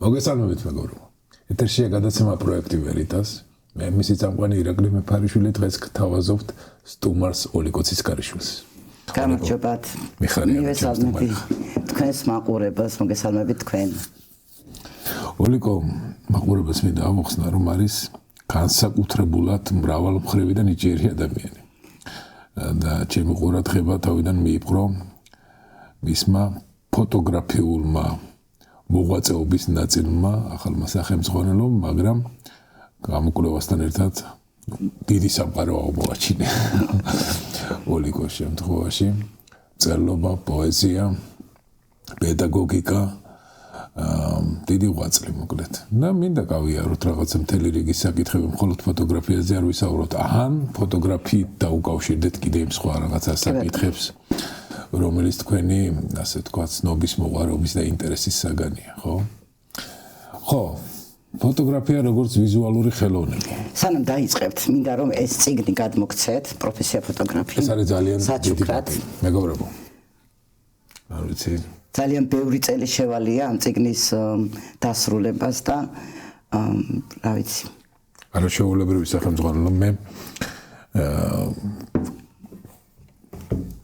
მოგესალმებით მეგობრებო. ეთერშია გადაცემა პროექტი ვერიტას. მე მისი წამყვანი ირაკლი მეფარიშვილი დღეს გთავაზობთ სტუმარს ოლიკოცის კარიშვილს. გამარჯობათ. მივესალმები თქვენს მაყურებელს, მოგესალმებით თქვენ. ოლიკო, მაყურებელს მინდა ამოხსნა, რომ არის განსაკუთრებულად მრავალმხრივი და ნიჭიერი ადამიანი. და ჩემი ყურადღება თავიდან მიიპყრო მისმა ფოტოგრაფიულმა მოღვაწეობის ნაწილმა, ახალმა სახელმძღვანელომ, მაგრამ გამოკვლევასთან ერთად დიდი სამყარო აღმოაჩინა. ოლიკოს შემთხვევაში წერლობა, პოეზია, პედაგოგიკა, დიდი ღვაწლი მოკლედ. და მინდა გავიაროთ რაღაცა მთელი რიგი საკითხები, მხოლოდ ფოტოგრაფიაზე არ ვისაუბროთ. ან ფოტოგრაფიით დაუკავშირდეთ კიდე იმ სხვა რაღაცა საკითხებს, რომელიც თქვენი, ასე ვთქვათ, ცნობის მოყვარობის და ინტერესის საგანია, ხო? ხო, ფოტოგრაფია როგორც ვიზუალური ხელოვნება. სანამ დაიწყებთ, მინდა რომ ეს წიგნი გადმოგცეთ, პროფესია ფოტოგრაფია. ეს არის ძალიან დიდი პატივი, მეგობრებო. არ ვიცი. ძალიან ბევრი წელი შევალია ამ წიგნის დასრულებას და რა ვიცი. არა შეუულებრივი სახელმძღვანელო, მე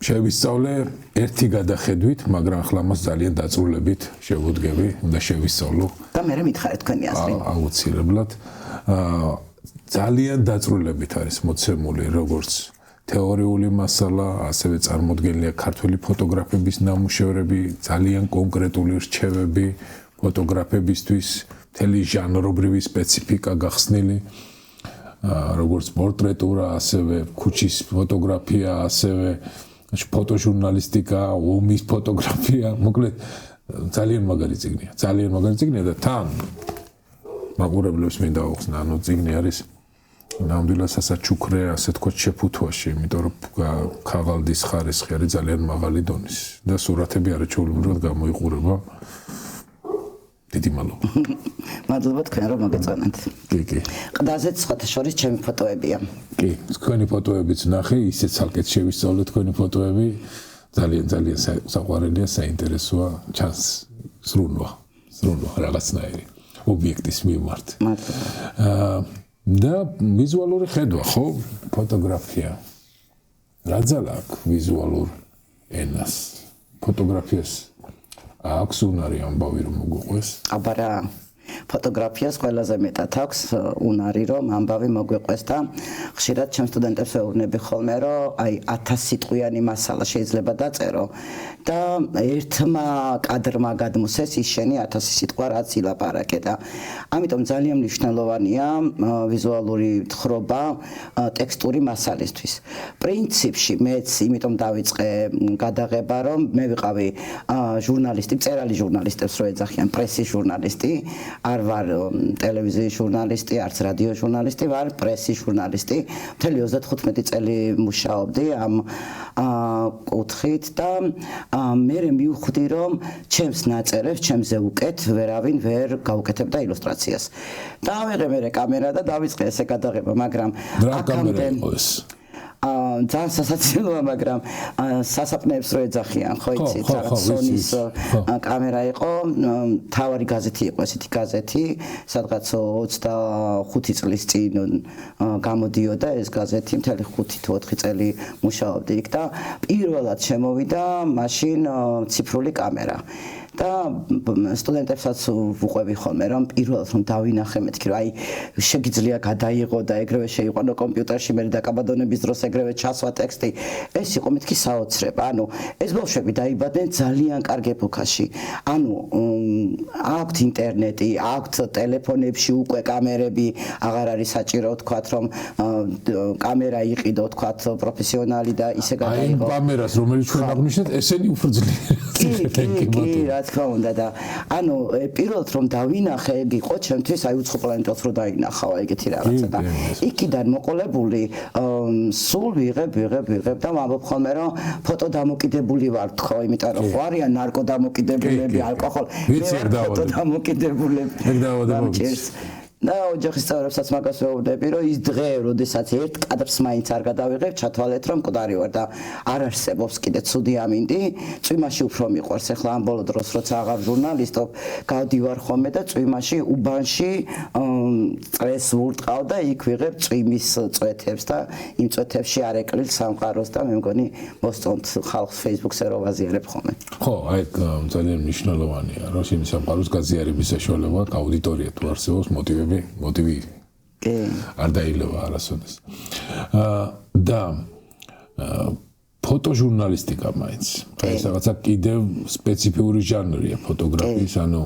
შევისწავლე ერთი გადახედვით, მაგრამ ახლა მას ძალიან დაწვრილებით შევუდგები, უნდა შევისწავლო. და მე მითხარით თქვენი აზრი. აუცილებლად. ძალიან დაწვრილებით არის მოცემული როგორც თეორიული მასალა, ასევე წარმოდგენილია ქართველი ფოტოგრაფების ნამუშევრები, ძალიან კონკრეტული რჩევები ფოტოგრაფებისთვის, მთელი ჟანრობრივი სპეციფიკა გახსნილი. როგორც პორტრეტურა, ასევე ქუჩის ფოტოგრაფია, ასევე ფოტოჟურნალისტიკა, ომის ფოტოგრაფია, მოკლედ ძალიან მაგარი წიგნია. ძალიან მაგარი წიგნია და თან მაყურებლებს მინდა აუხსნა, ანუ წიგნი არის ნამდვილად სასაჩუქრე, ასე თქვათ, შეფუთვაში, იმიტომ რომ ქაღალდის ხარისხი არის ძალიან მაღალი დონის და სურათები არაჩვეულებრივად გამოიყურება. დიდი მადლობა. მადლობა თქვენ რომ მოგეწონათ. კი. ყდაზეც სხვათა შორის ჩემი ფოტოებია. კი, თქვენი ფოტოებიც ნახე, ისე ცალკეთ შევისწავლე თქვენი ფოტოები. ძალიან საყვარელია, საინტერესოა, ჩანს სრულვა რაღაცნაირი ობიექტის მიმართ. მადლობა. და ვიზუალური ხედვა, ხო? ფოტოგრაფია. რა ძალა აქვს ვიზუალურ ენას? ფოტოგრაფიას აქვს უნარი ამბავი რომ მოგვიყვეს? აბა რა, ფოტოგრაფიას ყველაზე მეტად აქვს უნარი რომ ამბავი მოგვიყვეს და ხშირად ჩემ სტუდენტებს ვეუბნები ხოლმე რომ აი 1000 სიტყვიანი მასალა შეიძლება დაწერო და ერთმა კადრმა გადმოსეს ის შენი 1000 სიტყვა რაც ილაპარაკე და ამიტომ ძალიან მნიშვნელოვანია ვიზუალური თხრობა ტექსტური მასალისთვის. პრინციპში მეც იმიტომ დავიწყე გადაღება რომ მე ვიყავი ჟურნალისტი, მწერალი ჟურნალისტებს რო ეძახიან, პრესის ჟურნალისტი, არ ვარ ტელევიზიის ჟურნალისტი, არც რადიო ჟურნალისტი, ვარ პრესის ჟურნალისტი. მთელი 35 წელი მუშაობდი ამ კუთხით და მე მივხვდი რომ ჩემს ნაწერებს, ჩემზე უკეთ ვერავინ ვერ გაუკეთებდა ილუსტრაციას. დავიღე მე კამერა და დავიწყე ესე გადაღება, მაგრამ აქამდე ძალიან სასაცილოა, მაგრამ სასაყნებს რო ეძახიან, ხო იცით, რაღაც სონის კამერა იყო, თავარი გაზეთი იყო, ესეთი გაზეთი, სადღაც 25 წლის წინ გამოდიოდა ეს გაზეთი, მთელი 5 თუ 4 წელი მუშაობდი იქ და პირველად შემოვიდა მაშინ ციფრული კამერა. და სტუდენტებსაც ვუყვები ხოლმე რომ პირველად რომ დავინახე მეთქი რომ აი შეგიძლია გადაიღო და ეგრევე შეიყვანო კომპიუტერში მე დაკაბადონების დროს ეგრევე ჩასვა ტექსტი ეს იყო მეთქი საოცრება ანუ ეს ბავშვები დაიბადნენ ძალიან კარგ ეპოქაში ანუ აქვთ ინტერნეტი აქვთ ტელეფონებში უკვე კამერები აღარ არის საჭირო ვთქვათ რომ კამერა იყიდო ვთქვათ პროფესიონალი და ისე გადაიღო აი კამერას რომელიც ჩვენ აღნიშნეთ ესენი უფრო ძლიერია რა თქმა უნდა და ანუ პირველად რომ დავინახე ეგ იყო ჩემთვის აი უცხო პლანეტას რო დაინახავა ეგეთი რაღაცა და იქიდან მოყოლებული სულ ვიღებ და ვამბობ ხოლმე რომ ფოტო დამოკიდებული ვარ თქო იმიტომ რომ ხო არიან ნარკო დამოკიდებულები ალკოჰოლ ვიცი არ დავადა დამოკიდებულები ეგ დავადა და ოჯახის წევრებსაც მაგას ვეუბნები, რომ ის დღე, როდესაც ერთ კადრს მაინც არ გადავიღებ, ჩათვალეთ, რომ მკვდარი ვარ და არ არსებობს კიდე ცუდი ამინდი, წვიმაში უფრო მიყვარს. ეხლა ამ ბოლო დროს, როცა აღარ ჟურნალისტობ, გავდივარ ხოლმე და წვიმაში უბანში წრეს ვურტყავ და იქ ვიღებ წვიმის წვეთებს და იმ წვეთებში არ ეკლილ სამყაროს და მე მგონი მოსწონთ ხალხს Facebook-ზე რო ვაზიარებ ხოლმე. ხო, აი ძალიან მნიშვნელოვანია, რომ იმ სამყაროს გაზიარების საშუალება აუდიტორია თუ არსებობს, მოტივი არ დაილევა არასოდეს. და ფოტოჟურნალისტიკა მაინც. ეს რაღაცა კიდევ სპეციფიური ჟანრია ფოტოგრაფიის, ანუ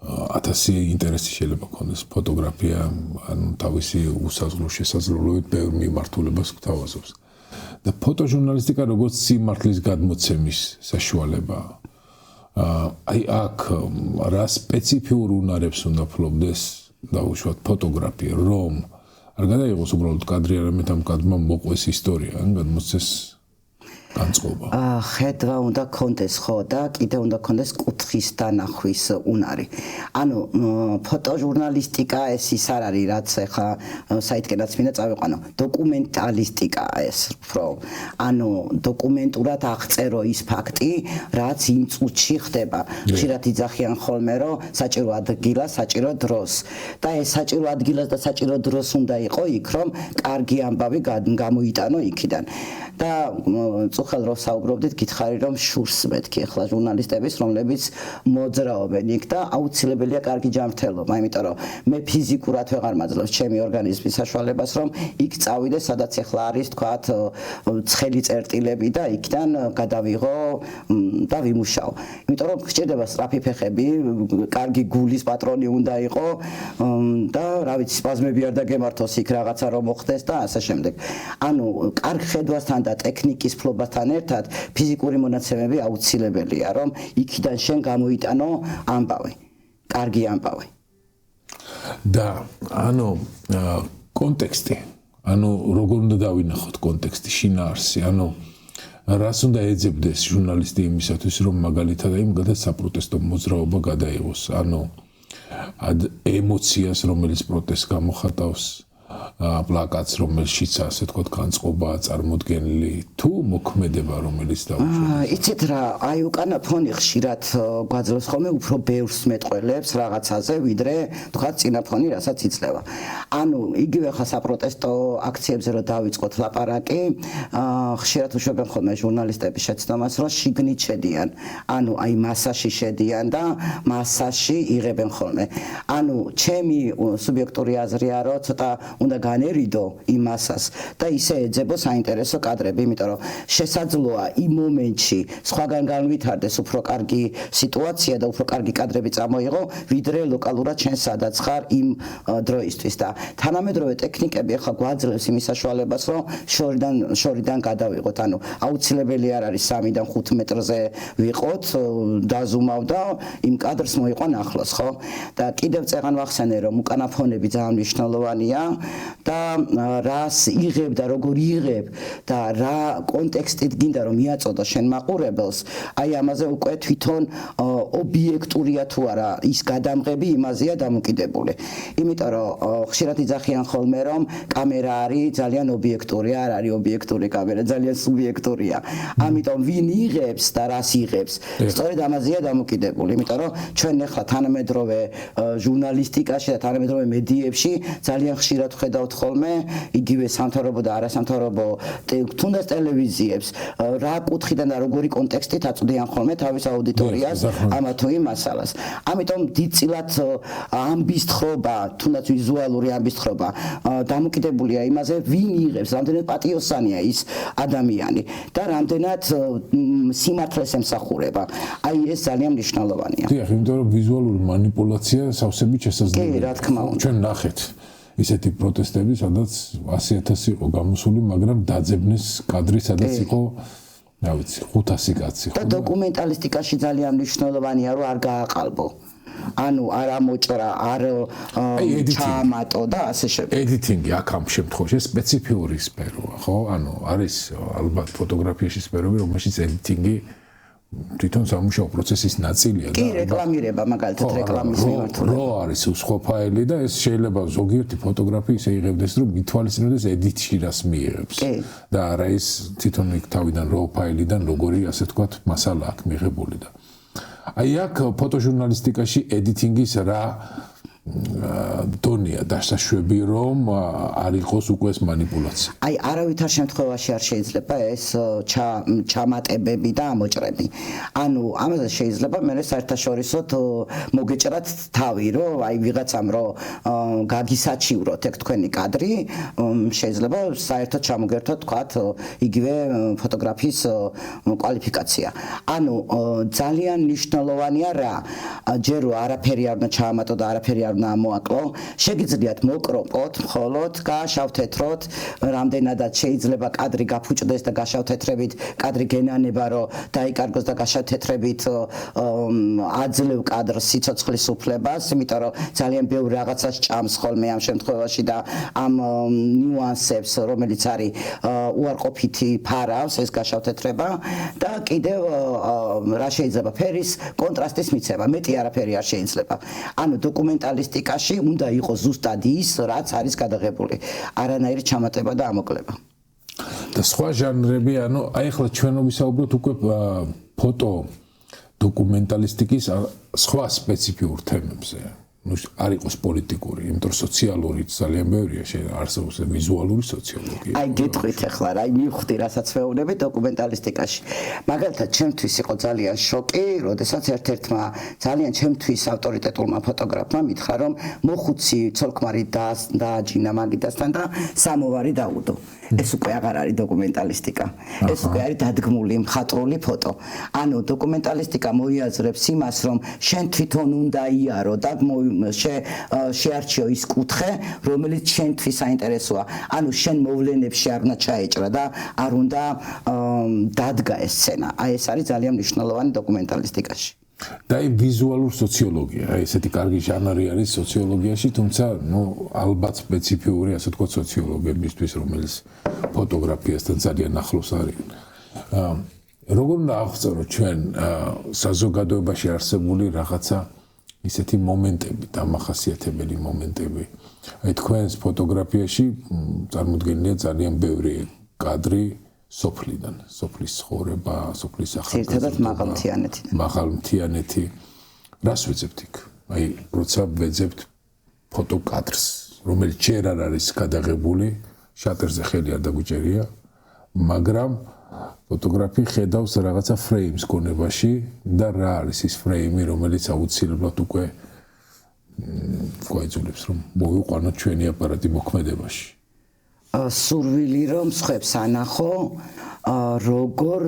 1000 ინტერესი შეიძლება ქონდეს ფოტოგრაფია, ანუ თავისი უსაზღრო შესაძლებლობით ბევრ მიმართულებას გვთავაზობს. და ფოტოჟურნალისტიკა როგორც სიმართლის გადმოცემის საშუალებაა. აი აქ რა სპეციფიურ უნარებს უნდა ფლობდეს დაუშვათ ფოტოგრაფია, რომ არ გადაიღოს უბრალოდ კადრი, არამედ ამ კადრმა მოყვეს ისტორია, ან გადმოცეს განწყობა. ხედვა უნდა კონდეს ხო და კიდე უნდა კონდეს კუთხის დანახვის უნარი. ანუ ფოტოჟურნალისტიკა ეს ის არ არის, რაც ახლა საითკენაც მინდა წავიყვანო. დოკუმენტალისტიკაა ეს უფრო. ანუ დოკუმენტურად აღწერო ის ფაქტი, რაც იმ წუთში ხდება. ხშირად იძახიან ხოლმე, რომ საჭირო ადგილას, საჭირო დროს. და ეს საჭირო ადგილას და საჭირო დროს უნდა იყო იქ, რომ კარგი ამბავი გამოიტანო იქიდან. და წუხელ რო საუბრობდით, გითხარი რომ შურს მეთქი ახლა ჟურნალისტების, რომლებიც მოძრაობენ იქ და აუცილებელია კარგი ჯანმრთელობა, იმიტომ რომ მე ფიზიკურად ვეღარ მაძლევს ჩემი ორგანიზმის საშუალებას, რომ იქ წავიდე, სადაც ახლა არის თქვათ ცხელი წერტილები და იქიდან გადავიღო და ვიმუშაო. იმიტომ რომ გჭირდება სწრაფი ფეხები, კარგი გულის პატრონი უნდა იყო და რა ვიცი, სპაზმები არ დაგემართოს იქ რაღაცა რომ მოხდეს და ასე შემდეგ. ანუ კარგ ხედვასთან და ტექნიკის ფლობასთან ერთად ფიზიკური მონაცემები აუცილებელია, რომ იქიდან შენ გამოიტანო ამბავი, კარგი ამბავი. და ანუ კონტექსტი, ანუ როგორ უნდა დავინახოთ კონტექსტი, შინაარსი, ანუ რას უნდა ეძებდეს ჟურნალისტი იმისათვის, რომ მაგალითად აი მაგალითად საპროტესტო მოძრაობა გადაიღოს, ანუ ემოციას, რომელიც პროტესტს გამოხატავს, პლაკატს, რომელშიც ასე თქვათ განწყობაა წარმოდგენილი, თუ მოქმედება, რომელიც დაუშვებს. იცით რა, აი უკანა ფონი ხშირად გვაძლევს ხოლმე უფრო ბევრს მეტყველებს რაღაცაზე, ვიდრე თქვათ წინა ფონი, რასაც იძლევა. ანუ იგივე ხა საპროტესტო აქციებზე რო დავიწყოთ ლაპარაკი, ხშირად უშვებენ ხოლმე ჟურნალისტების შეცდომას, რომ შიგნით შედიან, ანუ აი მასაში შედიან და მასაში იღებენ ხოლმე. ანუ ჩემი სუბიექტური აზრია, რომ ცოტა უნდა განერიდო იმ მასას და ისე ეძებო საინტერესო კადრები, იმიტომ რომ შესაძლოა იმ მომენტში სხვაგან განვითარდეს უფრო კარგი სიტუაცია და უფრო კარგი კადრები წამოიღო, ვიდრე ლოკალურად შენ სადაც ხარ იმ დროისთვის და თანამედროვე ტექნიკები ახლა გვაძლევს იმის საშუალებას, რომ შორიდან გადავიღოთ, ანუ აუცილებელი არ არის 3-დან 5 მეტრზე ვიყოთ, დაზუმავ და იმ კადრს მოიყვან ახლოს, ხო? და კიდევ წეღან ვახსენე, რომ უკანა ფონები ძალიან მნიშვნელოვანია და რას იღებ და როგორ იღებ და რა კონტექსტით გინდა რომ მიაწოდო შენ მაყურებელს, აი ამაზე უკვე თვითონ ობიექტურია თუ არა ის გადამღები იმაზეა დამოკიდებული. იმიტომ რომ ხშირად იძახიან ხოლმე რომ კამერა არის ძალიან ობიექტური, არ არის ობიექტური კამერა, ძალიან სუბიექტურია. ამიტომ ვინ იღებს და რას იღებს, სწორედ ამაზეა დამოკიდებული. იმიტომ რომ ჩვენ ახლა თანამედროვე ჟურნალისტიკაში და თანამედროვე მედიებში ძალიან ხშირად ხედავთ ხოლმე იგივე სამთავრობო და არასამთავრობო თუნდაც ტელევიზიებს რა კუთხიდან და როგორი კონტექსტით აწვდიან ხოლმე თავის აუდიტორიას ამა თუ იმ მასალას. ამიტომ დიდწილად ამბის თხრობა, თუნდაც ვიზუალური ამბის თხრობა დამოკიდებულია იმაზე, ვინ იღებს, რამდენად პატიოსანია ის ადამიანი და რამდენად სიმართლეს ემსახურება. აი ეს ძალიან მნიშვნელოვანია. დიახ, იმიტომ რომ ვიზუალური манипуляция სავსებით შესაძლებელია. კი, რა თქმა უნდა. ჩვენ ნახეთ ისეთი პროტესტები, სადაც 100,000 იყო გამოსული, მაგრამ დაძებნეს კადრი, სადაც იყო, რა ვიცი, 500 კაცი. და დოკუმენტალისტიკაში ძალიან მნიშვნელოვანია, რომ არ გააყალბო. ანუ არ ამოჭრა, არ ჩაამატო და ასე შემდეგ. ედიტინგი აქ ამ შემთხვევაში სპეციფიური სფეროა, ხო? ანუ არის ალბათ ფოტოგრაფიაში სფეროები, რომელშიც ედიტინგი თვითონ სამუშაო პროცესის ნაწილია კი რეკლამირება მაგალითად რეკლამის მიმართულებით რო არის სხვა ფაილი და ეს შეიძლება ზოგიერთი ფოტოგრაფი ისე იღებდეს რომ მითვალისწინებდეს ედიტში რას მიიღებს და არა ის თვითონ იქ თავიდან რო ფაილიდან როგორი ასე ვთქვათ მასალა აქვს მიღებული და აი აქ ფოტოჟურნალისტიკაში ედიტინგის რა დონია დასაშვები რომ არ იყოს უკვე ეს манипуляცია. აი არავითარ შემთხვევაში არ შეიძლება ეს ჩამატებები და ამოჭრები. ანუ ამაზე შეიძლება მე საერთაშორისოდ მოგეჭრათ თავი რომ აი ვიღაცამ რომ გაგისაჩივროთ ეგ თქვენი კადრი შეიძლება საერთოდ ჩამოგერთოთ თქვათ იგივე ფოტოგრაფიის კვალიფიკაცია. ანუ ძალიან მნიშვნელოვანია რა ჯერ რომ არაფერი არ უნდა ჩაამატო და არაფერი არ მოაკლო შეგიძლიათ მოკროპოთ მხოლოდ გაშავთეთროთ რამდენადაც შეიძლება კადრი გაფუჭდეს და გაშავთეთრებით კადრი გენანება რომ დაიკარგოს და გაშავთეთრებით აძლევ კადრს სიცოცხლის უფლებას იმიტომ რომ ძალიან ბევრი რაღაცას ჭამს ხოლმე ამ შემთხვევაში და ამ ნიუანსებს რომელიც არის უარყოფითი ფარავს ეს გაშავთეთრება და კიდევ რა შეიძლება ფერის კონტრასტის მიცემა მეტი არაფერი არ შეიძლება ანუ დოკუმენტალისტიკაში უნდა იყოს ზუსტად ის რაც არის გადაღებული არანაირი ჩამატება და ამოკლება და სხვა ჟანრები ანუ აი ახლა ჩვენ ვისაუბროთ უკვე ფოტო დოკუმენტალისტიკის სხვა სპეციფიურ თემებზე ну არ იყოს პოლიტიკური, იმიტომ რომ სოციალური ძალიან ბევრია, არსებობს ვიზუალური სოციოლოგია. აი გეტყვით ახლა რა, მივხვდი რასაც ვეუბნები დოკუმენტალისტიკაში. მაგალითად, ჩემთვის იყო ძალიან შოკი, როდესაც ერთ-ერთმა ძალიან ჩემთვის ავტორიტეტულმა ფოტოგრაფმა მითხრა, რომ მოხუცი ცოლ-ქმარი დააჯინა მაგიდასთან და სამოვარი დაუდო. ეს უკვე აღარ არის დოკუმენტალისტიკა. ეს უკვე არის დადგმული მხატვრული ფოტო. ანუ დოკუმენტალისტიკა მოიაზრებს იმას, რომ შენ თვითონ უნდა იარო და შეარჩიო ის კუთხე, რომელიც შენთვის საინტერესოა. ანუ შენ მოვლენებში არ უნდა ჩაეჭრა და არ უნდა დადგა ეს სცენა. აი ეს არის ძალიან მნიშვნელოვანი დოკუმენტალისტიკაში. და აი ვიზუალურ სოციოლოგია, აი ესეთი კარგი ჟანრი არის სოციოლოგიაში, თუმცა ნუ ალბათ სპეციფიური, ასე ვთქვათ, სოციოლოგებისთვის, რომელიც ფოტოგრაფიასთან ძალიან ახლოს არიან. როგორ უნდა აღწეროთ ჩვენ საზოგადოებაში არსებული რაღაცა ისეთი მომენტები, დამახასიათებელი მომენტები. აი თქვენს ფოტოგრაფიაში წარმოდგენილია ძალიან ბევრი კადრი სოფლიდან, სოფლის ცხოვრება, სოფლის ახალგაზრდობა, მაღალმთიანეთი. რას ვეძებთ იქ? აი, როცა ვეძებთ ფოტოკადრს, რომელიც ჯერ არ არის გადაღებული, შატერზე ხელი არ დაგვიჭერია, მაგრამ ფოტოგრაფი ხედავს რაღაცა ფრეიმს გონებაში და რა არის ის ფრეიმი, რომელიც აუცილებლად უკვე გვაიძულებს, რომ მოვიყვანოთ ჩვენი აპარატი მოქმედებაში. სურვილი რომ სხვებს ანახო როგორ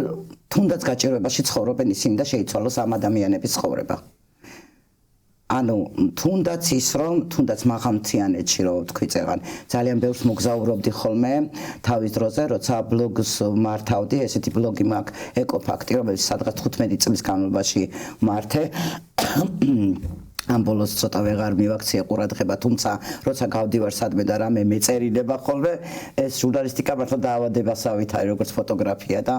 თუნდაც გაჭირვებაში ცხოვრობენ ისინი და შეიცვალოს ამ ადამიანების ცხოვრება. ანუ თუნდაც ის რომ თუნდაც მაღალმთიანეთში რომ თქვი წერან ძალიან ბევრს მოგზაურობდი ხოლმე თავის დროზე როცა ბლოგს მართავდი ესეთი ბლოგი მაქვს ეკოფაქტი რომელიც სადღაც 15 წლის განმავლობაში მართე ამ ბოლოს ცოტა ვეღარ მივაქციე ყურადღება, თუმცა როცა გავდივარ სადმე და რამე მეწერიდება ხოლმე, ეს ჟურნალისტიკა მართლა დაავადებასავით არის, როგორც ფოტოგრაფია და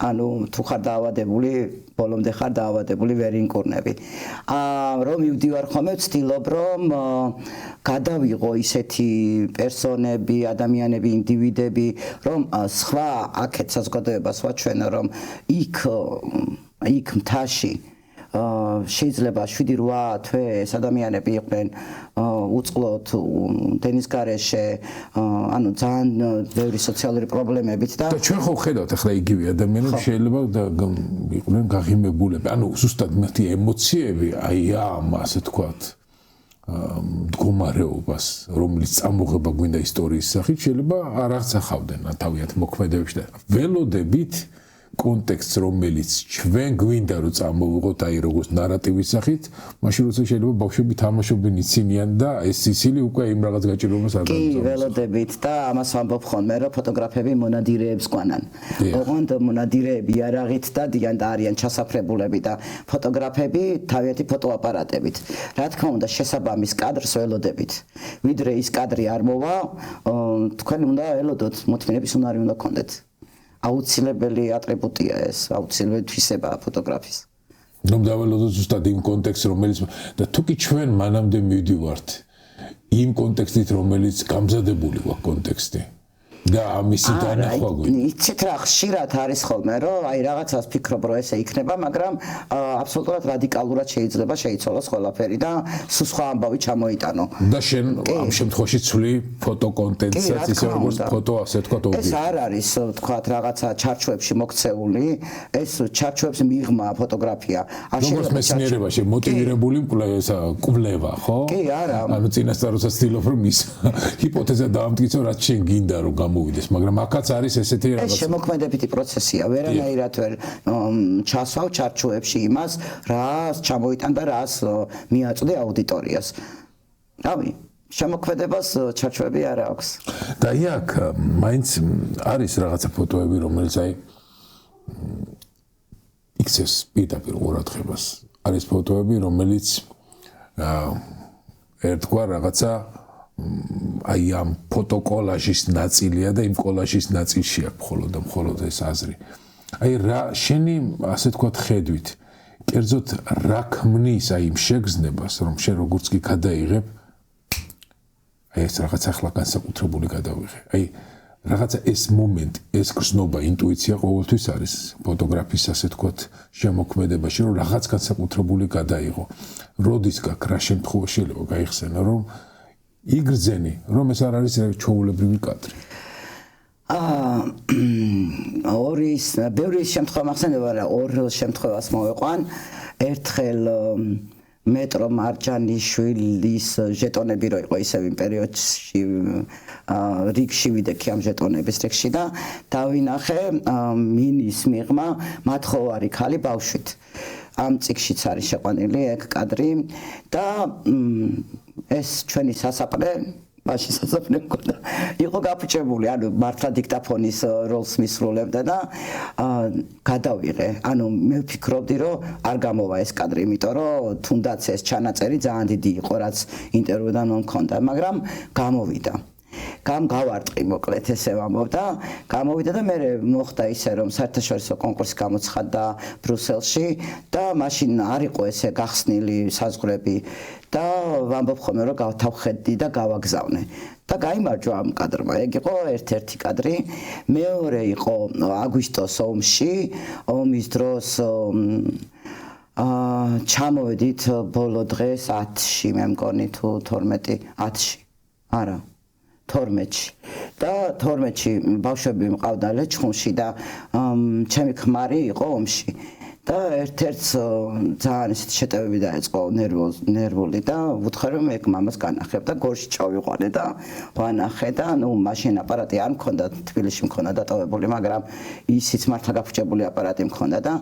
ანუ თუ ხარ დაავადებული, ბოლომდე ხარ დაავადებული ვერ ინკურნები. რომ მივდივარ ხოლმე, ვცდილობ რომ გადავიღო ისეთი პერსონები, ადამიანები, ინდივიდები, რომ სხვა აქეთ საზოგადოებას ვაჩვენო, რომ იქ მთაში შეიძლება 7-8 თვე ეს ადამიანები იყვნენ უწყლოდ დენის გარეშე, ანუ ძალიან ბევრი სოციალური პრობლემებით და ჩვენ ხო ხედავთ ახლა იგივე ადამიანები შეიძლება იყვნენ გაღიმებულები, ანუ ზუსტად მათი ემოციები აი ამ ასე თქვათ მდგომარეობას, რომელიც წამოღება გვინდა ისტორიის სახით, შეიძლება არ აღწახავდნენ თავიანთ მოქმედებებში და ველოდებით კონტექსტს რომელიც ჩვენ გვინდა რომ წამოვიღოთ აი როგორც ნარატივის სახით, მაშინ როცა შეიძლება ბავშვები თამაშობდნენ იცინიან და ეს სიცილი უკვე იმ რაღაც გაჭირვებას არ კი, ველოდებით და ამას ვამბობ ხოლმე რომ ფოტოგრაფები მონადირეებს ყვანან. ოღონდ მონადირეები იარაღით და დიან და არიან ჩასაფრებულები და ფოტოგრაფები თავიანთი ფოტოაპარატებით. რა თქმა უნდა შესაბამის კადრს ველოდებით. ვიდრე ის კადრი არ მოვა, თქვენ უნდა ველოდოთ, მოთმინების უნარი უნდა გქონდეთ. აუცილებელი ატრიბუტია ეს, აუცილებელი თვისებაა ფოტოგრაფის. რომ დავალოდოთ ზუსტად იმ კონტექსტს, რომელიც და თუკი ჩვენ მანამდე მივდივართ იმ კონტექსტით, რომელიც გამზადებული გვაქვს კონტექსტი. და ამისი დანახვა გვინდა. იცით რა, ხშირად არის ხოლმე, რომ აი რაღაცას ფიქრობ, რომ ესე იქნება, მაგრამ აბსოლუტურად რადიკალურად შეიძლება შეიცვალოს ყველაფერი და სულ სხვა ამბავი ჩამოიტანო. და შენ ამ შემთხვევაში ცვლი ფოტო კონტენტსაც ისე როგორც ფოტო ასე თქვათ ობიექტი. ეს არ არის თქვათ რაღაცა ჩარჩოებში მოქცეული, ეს ჩარჩოებს მიღმა ფოტოგრაფია. როგორც მეცნიერებაში მოტივირებული კვლევა, ხო? კი, არა. ანუ წინასწარ როდესაც ცდილობ რომ ის ჰიპოთეზა დაამტკიცო, რაც შენ გინდა რომ მოვიდეს, მაგრამ აქაც არის ესეთი რაღაც. ეს შემოქმედებითი პროცესია, ვერანაირად ვერ ჩასვავ ჩარჩოებში იმას, რას ჩამოიტან და რას მიაწვდი აუდიტორიას. რავი, შემოქმედებას ჩარჩოები არ აქვს. და იქ მაინც არის რაღაცა ფოტოები, რომელიც აი იქცევს პირდაპირ ყურადღებას. არის ფოტოები, რომელიც ერთგვარ რაღაცა აი ამ ფოტოკოლაჟის ნაწილია და იმ კოლაჟის ნაწილში აქვს მხოლოდ ეს აზრი. აი რა შენი ასე თქვათ ხედვით, კერძოდ რა ქმნის აი იმ შეგრძნებას, რომ შენ როგორც კი გადაიღებ, აი ეს რაღაც ახლა განსაკუთრებული გადავიღე. აი რაღაცა ეს მომენტი, ეს გრძნობა, ინტუიცია ყოველთვის არის ფოტოგრაფის ასე თქვათ შემოქმედებაში, რომ რაღაც განსაკუთრებული გადაიღო. როდის გაქვს რა შემთხვევაში შეიძლება გაიხსენო, რომ იგრძენი, რომ ეს არ არის ჩვეულებრივი კადრი. ბევრი შემთხვევა მახსენდება, რა ორ შემთხვევას მოვიყვან. ერთხელ მეტრო მარჯანიშვილის ჟეტონები რო იყო ისევ იმ პერიოდში რიგში ვიდექი ამ ჟეტონების რიგში და დავინახე მინის მიღმა მათხოვარი ქალი ბავშვით. ამ წიგშიც არის შეყვანილი ეგ კადრი და ეს ჩვენი სასაფლე მაშინ სასაფლე მქონდა იყო გაფუჭებული, ანუ მართლა დიქტაფონის როლს მისრულებდა და გადავიღე. ანუ მე ვფიქრობდი, რომ არ გამოვა ეს კადრი, იმიტომ რომ თუნდაც ეს ჩანაწერი ძალიან დიდი იყო, რაც ინტერვიუდან მომქონდა, მაგრამ გამოვიდა. გავარტყი მოკლედ ესე ვამბობდა, გამოვიდა და მე მოხდა ისე რომ საერთაშორისო კონკურსი გამოცხადდა ბრიუსელში და მაშინ არ იყო ესე გახსნილი საზღვრები და ვამბობ ხოლმე რომ გავთავხედი და გავაგზავნე და გაიმარჯვა ამ კადრმა. ეგ იყო ერთ-ერთი კადრი. მეორე იყო აგვისტოს ომში, ომის დროს ჩამოვედით ბოლო დღეს 10-ში მე მგონი თუ 12 10-ში. არა 12-ში და 12-ში ბავშვები მყავდა ლეჩხუმში და ჩემი ქმარი იყო ომში და ერთ-ერთს ძალიან ისეთი შეტევები დაეწყო ნერვული და ვუთხარ რომ ეგ მამას განახებ და გორში ჩავიყვანე და ვანახე და ნუ მაშინ აპარატი არ მქონდა, თბილისში მქონდა დატოვებული, მაგრამ ისიც მართლა გაფუჭებული აპარატი მქონდა და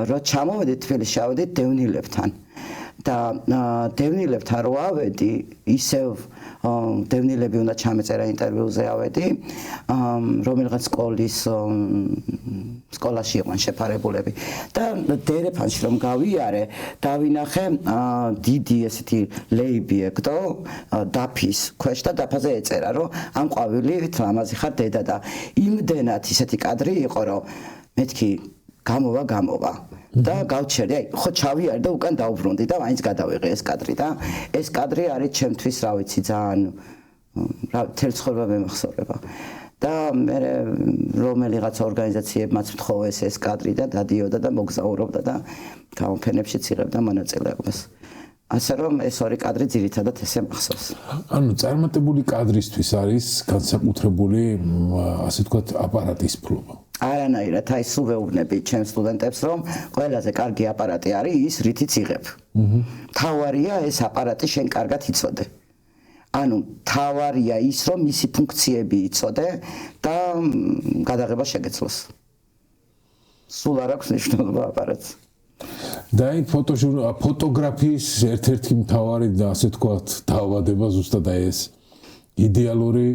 რო ჩამოვედი თბილისში, ავედით დევნილებთან და დევნილებთან რო ავედი ისევ დევნილები უნდა ჩამეწერა ინტერვიუზე ავედი, რომელიღაც სკოლაში იყვნენ შეფარებულები და დერეფანში რომ გავიარე, დავინახე დიდი ესეთი ლეიბი ეკდო დაფის ქვეშ და დაფაზე ეწერა, რომ ამ ყვავილით ლამაზი ხარ დედა და იმდენად ისეთი კადრი იყო, რომ მეთქი გამოვა და გავჩერდი, აი ხო ჩავიარე და უკან დავბრუნდი და მაინც გადავიღე ეს კადრი და ეს კადრი არის ჩემთვის, რა ვიცი, ძალიან თელ ცხოვრება მემახსოვრება და მე რომელიღაც ორგანიზაციებმაც მთხოვეს ეს კადრი და დადიოდა და მოგზაურობდა და გამოფენებშიც იღებდა მონაწილეობას. ასე რომ ეს ორი კადრი ძირითადად ესე მახსოვს. ანუ წარმატებული კადრისთვის არის განსაკუთრებული ასე თქვათ აპარატის ფლობა. არანაირად, აი სულ ვეუბნები ჩემ სტუდენტებს, რომ ყველაზე კარგი აპარატი არის ის, რითიც იღებ. თავარია ეს აპარატი შენ კარგად იცოდე. ანუ თავარია ის, რომ მისი ფუნქციები იცოდე და გადაღება შეგეცლოს. სულ არ აქვს მნიშვნელობა აპარატს. და აი ფოტოგრაფიის ერთ-ერთი მთავარი და ასე თქვათ დაავადება ზუსტად აი ეს იდეალური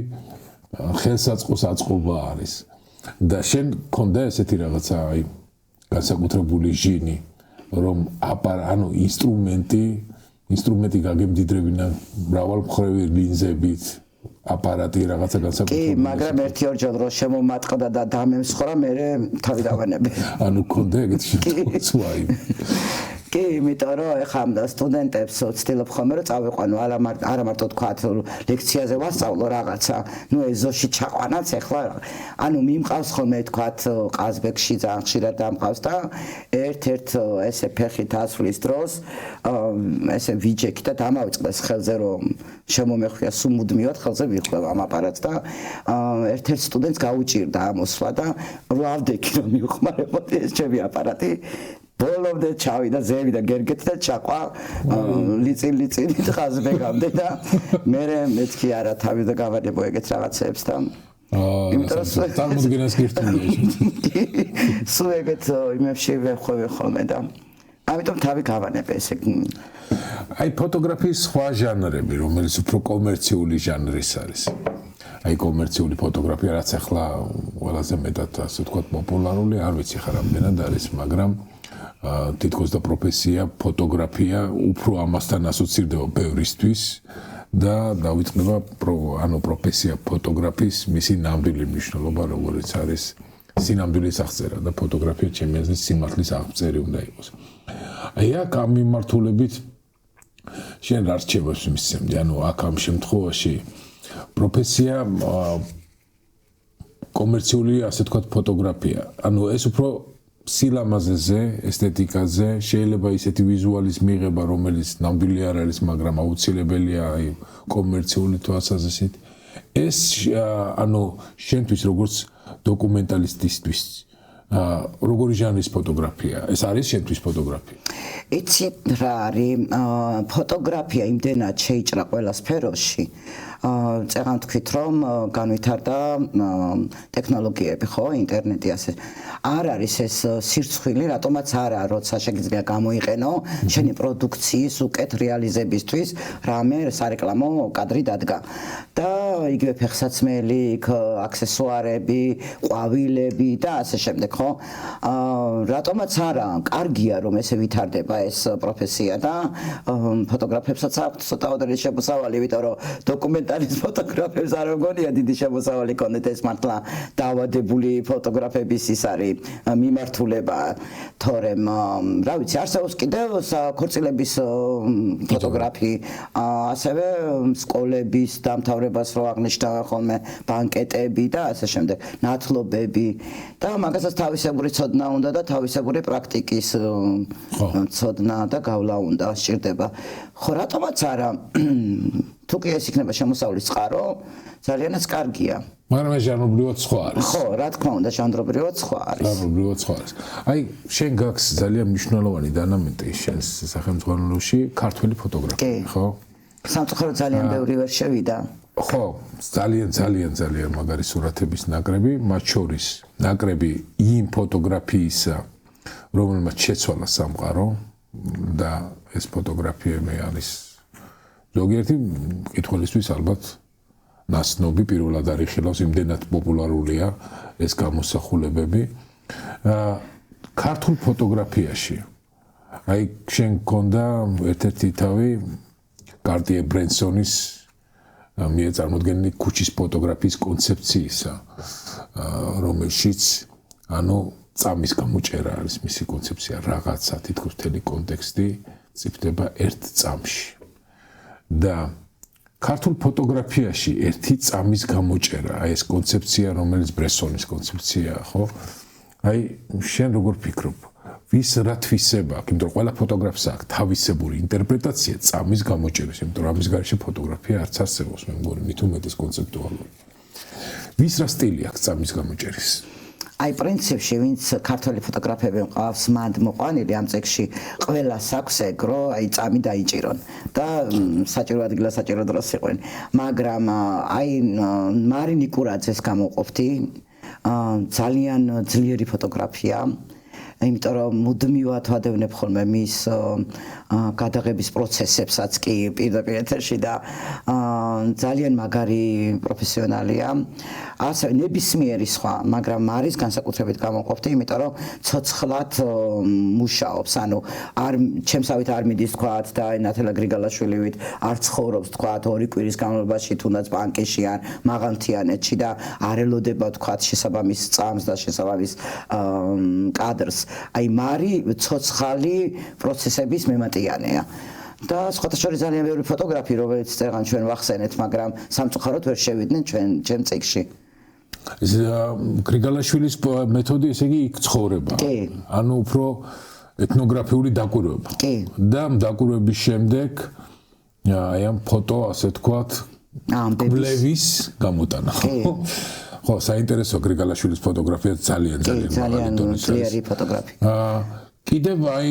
ხელსაწყოს აწყობა არის. და შენ გქონდა ესეთი რაღაცა აი განსაკუთრებული ჟინი, რომ ანუ ინსტრუმენტი გაგემდიდრებინა მრავალმხრივი ლინზებით, აპარატი რაღაცა კი, განსაკუთრებული. მაგრამ ერთი ორჯერ რო შემომატყდა და დამემსხვრა, მე თავი დავანებე. ანუ გქონდა ეგეთი შემთხვევაც ვაი. კი, იმიტომ რომ ეხლა სტუდენტებს ვცდილობ ხოლმე რომ წავიყვანო, არა მარტო თქვათ ლექციაზე ვასწავლო რაღაცა, ნუ ეზოში ჩაყვანაც ეხლა, ანუ მიმყავს ხოლმე თქვათ ყაზბეგში ძალიან ხშირად დამყავს და ერთ-ერთ ესე ფეხით ასვლის დროს ესე ვიჯექი და დამავიწყდეს ხელზე რომ შემომეხვია სუმუდმივად ხელზე ვიხვევ ამ აპარატს და ერთ-ერთ სტუდენტს გაუჭირდა ამოსვლა და ვლავდექი რომ მივხმარებოდი ეს ჩემი აპარატი ბოლომდე ჩავიდა ზევი და გერგეთი და ჩაყვა ლიწილ-ლიწილი ხაზბეგამდე და მე მეთქი არა თავი და გავანებო ეგეთ რაღაცებს და იმიტომ რომ წარმოდგენას გირთულია სულ ეგეთ იმებში ვეხვევი ხოლმე და ამიტომ თავი გავანებე ესე აი ფოტოგრაფიის სხვა ჟანრები რომელიც უფრო კომერციული ჟანრის არის აი კომერციული ფოტოგრაფია რაც ახლა ყველაზე მეტად ასე ვთქვათ პოპულარული არ ვიცი ხარ რამდენად არის მაგრამ თითქოს და პროფესია ფოტოგრაფია უფრო ამასთან ასოცირდება ბევრისთვის და დაიწყება ანუ პროფესია ფოტოგრაფის მისი ნამდვილი მნიშვნელობა როგორც არის სინამდვილის აღწერა და ფოტოგრაფია ჩემი აზრით სიმართლის აღწერი უნდა იყოს. აი აქ ამ მიმართულებით შენ რა რჩევებს მისცემდი ანუ აქ ამ შემთხვევაში პროფესია კომერციული ასე ვთქვათ ფოტოგრაფია ანუ ეს უფრო სილამაზეზე, ესთეტიკაზე შეიძლება ისეთი ვიზუალის მიღება, რომელიც ნამდვილი არ არის, მაგრამ აუცილებელია აი კომერციული თვალსაზრისით. ეს ანუ შენთვის როგორც დოკუმენტალისტისთვის როგორი ჟანრის ფოტოგრაფია? ეს არის შენთვის ფოტოგრაფია? იცი რა არის ფოტოგრაფია იმდენად შეიჭრა ყველა სფეროში წეგან თქვით რომ განვითარდა ტექნოლოგიები ხო ინტერნეტი ასე არ არის ეს სირცხვილი რატომაც არა როცა შეგიძლია გამოიყენო შენი პროდუქციის უკეთ რეალიზებისთვის რამე სარეკლამო კადრი დადგა და იგივე ფეხსაცმელი აქსესუარები ყვავილები და ასე შემდეგ ხო რატომაც არა კარგია რომ ესე ვითარდება ეს პროფესია და ფოტოგრაფებსაც აქვს ცოტაოდენი შემოსავალი იმიტომ რომ დოკუმენტალის ფოტოგრაფებს არ მგონია დიდი შემოსავალი კონდეთ ეს მართლა დაავადებული ფოტოგრაფების ის არის მიმართულება თორემ რა ვიცი არსებობს კიდევ ქორწილების ფოტოგრაფი ასევე სკოლების დამთავრებას რო აღნიშნავენ ხოლმე ბანკეტები და ასე შემდეგ ნათლობები და მაგასაც თავისებური ცოდნა უნდა და თავისებური პრაქტიკის ცოდნა და გავლა უნდა სჭირდება ხო რატომაც არა თუ კი ეს იქნება შემოსავლის წყარო ძალიანაც კარგია მაგრამ ეს ჟანრობრივად სხვა არის ხო რა თქმა უნდა ჟანრობრივად სხვა არის ჟანრობრივად სხვა არის აი შენ გაქვს ძალიან მნიშვნელოვანი დანამატი შენს სახელმძღვანელოში ქართული ფოტოგრაფია ხო სამწუხაროდ ძალიან ბევრი ვერ შევიდა ხო ძალიან მაგარი სურათების ნაკრები მათ შორის ნაკრები იმ ფოტოგრაფიისა რომელმაც შეცვალა სამყარო და ეს ფოტოგრაფიები არის ზოგიერთი მკითხველისთვის ალბათ ნაცნობი პირველად არის ხილავს იმდენად პოპულარულია ეს გამოსახულებები ქართულ ფოტოგრაფიაში აი შენ გქონდა ერთ-ერთი თავი კარტიე ბრენსონის მიეწარმოდგენილი ქუჩის ფოტოგრაფიის კონცეფციისა რომელშიც ანუ წამის გამოჭერა არის მისი კონცეფცია რაღაცა თითქოს მთელი კონტექსტი წიფდება ერთ წამში და ქართულ ფოტოგრაფიაში ერთი წამის გამოჭერა აი ეს კონცეფცია რომელიც ბრესონის კონცეფციაა ხო აი შენ როგორ ფიქრობ ვის რა თვისება აქვს იმიტომ რომ ყველა ფოტოგრაფს აქვს თავისებური ინტერპრეტაცია წამის გამოჭერის იმიტომ რომ ამის გარეშე ფოტოგრაფია არც არსებობს მე მგონი მით უმეტეს კონცეპტუალური ვის რა სტილი აქვს წამის გამოჭერის აი პრინციპში ვინც ქართული ფოტოგრაფები მყავს მანდ მოყვანილი ამ წიგში ყველას აქვს ეგრო აი წამი დაიჭირონ და საჭირო ადგილას საჭირო დროს იყვნენ მაგრამ აი მარინ იკურაძეს გამოვყოფდი ძალიან ძლიერი ფოტოგრაფია იმიტომ რომ მუდმივად ვადევნებ ხოლმე მის გადაღების პროცესებსაც კი პირდაპირ ეთერში და ძალიან მაგარი პროფესიონალია. ასე ნებისმიერი სხვა, მაგრამ მარის განსაკუთრებით გამოვყოფდი, იმიტომ რომ ცოცხლად მუშაობს. ანუ არ ჩემსავით არ მიდის თქვათ და ნათელა გრიგალაშვილივით არ ცხოვრობს თქვათ 2 კვირის განმავლობაში თუნდაც ბანკში ან მაღალმთიანეთში და არ ელოდება თქვათ შესაბამის წამს და შესაბამის კადრს. აი მარი ცოცხალი პროცესების მემატიანეა. და სხვათა შორის ძალიან ბევრი ფოტოგრაფი, რომელიც წერან ჩვენ ვახსენეთ, მაგრამ სამწუხაროდ ვერ შევიდნენ ჩემ წიგნში. გრიგალაშვილის მეთოდი ესე იგი იქ ცხოვრება. ანუ უფრო ეთნოგრაფიული დაკვირვება. და დაკვირვების შემდეგ აი ამ ფოტო ასე თქვათ კვლევის გამოტანა. ხო, საინტერესო გრიგალაშვილის ფოტოგრაფია ძალიან ძლიერი ფოტოგრაფია. კიდევ აი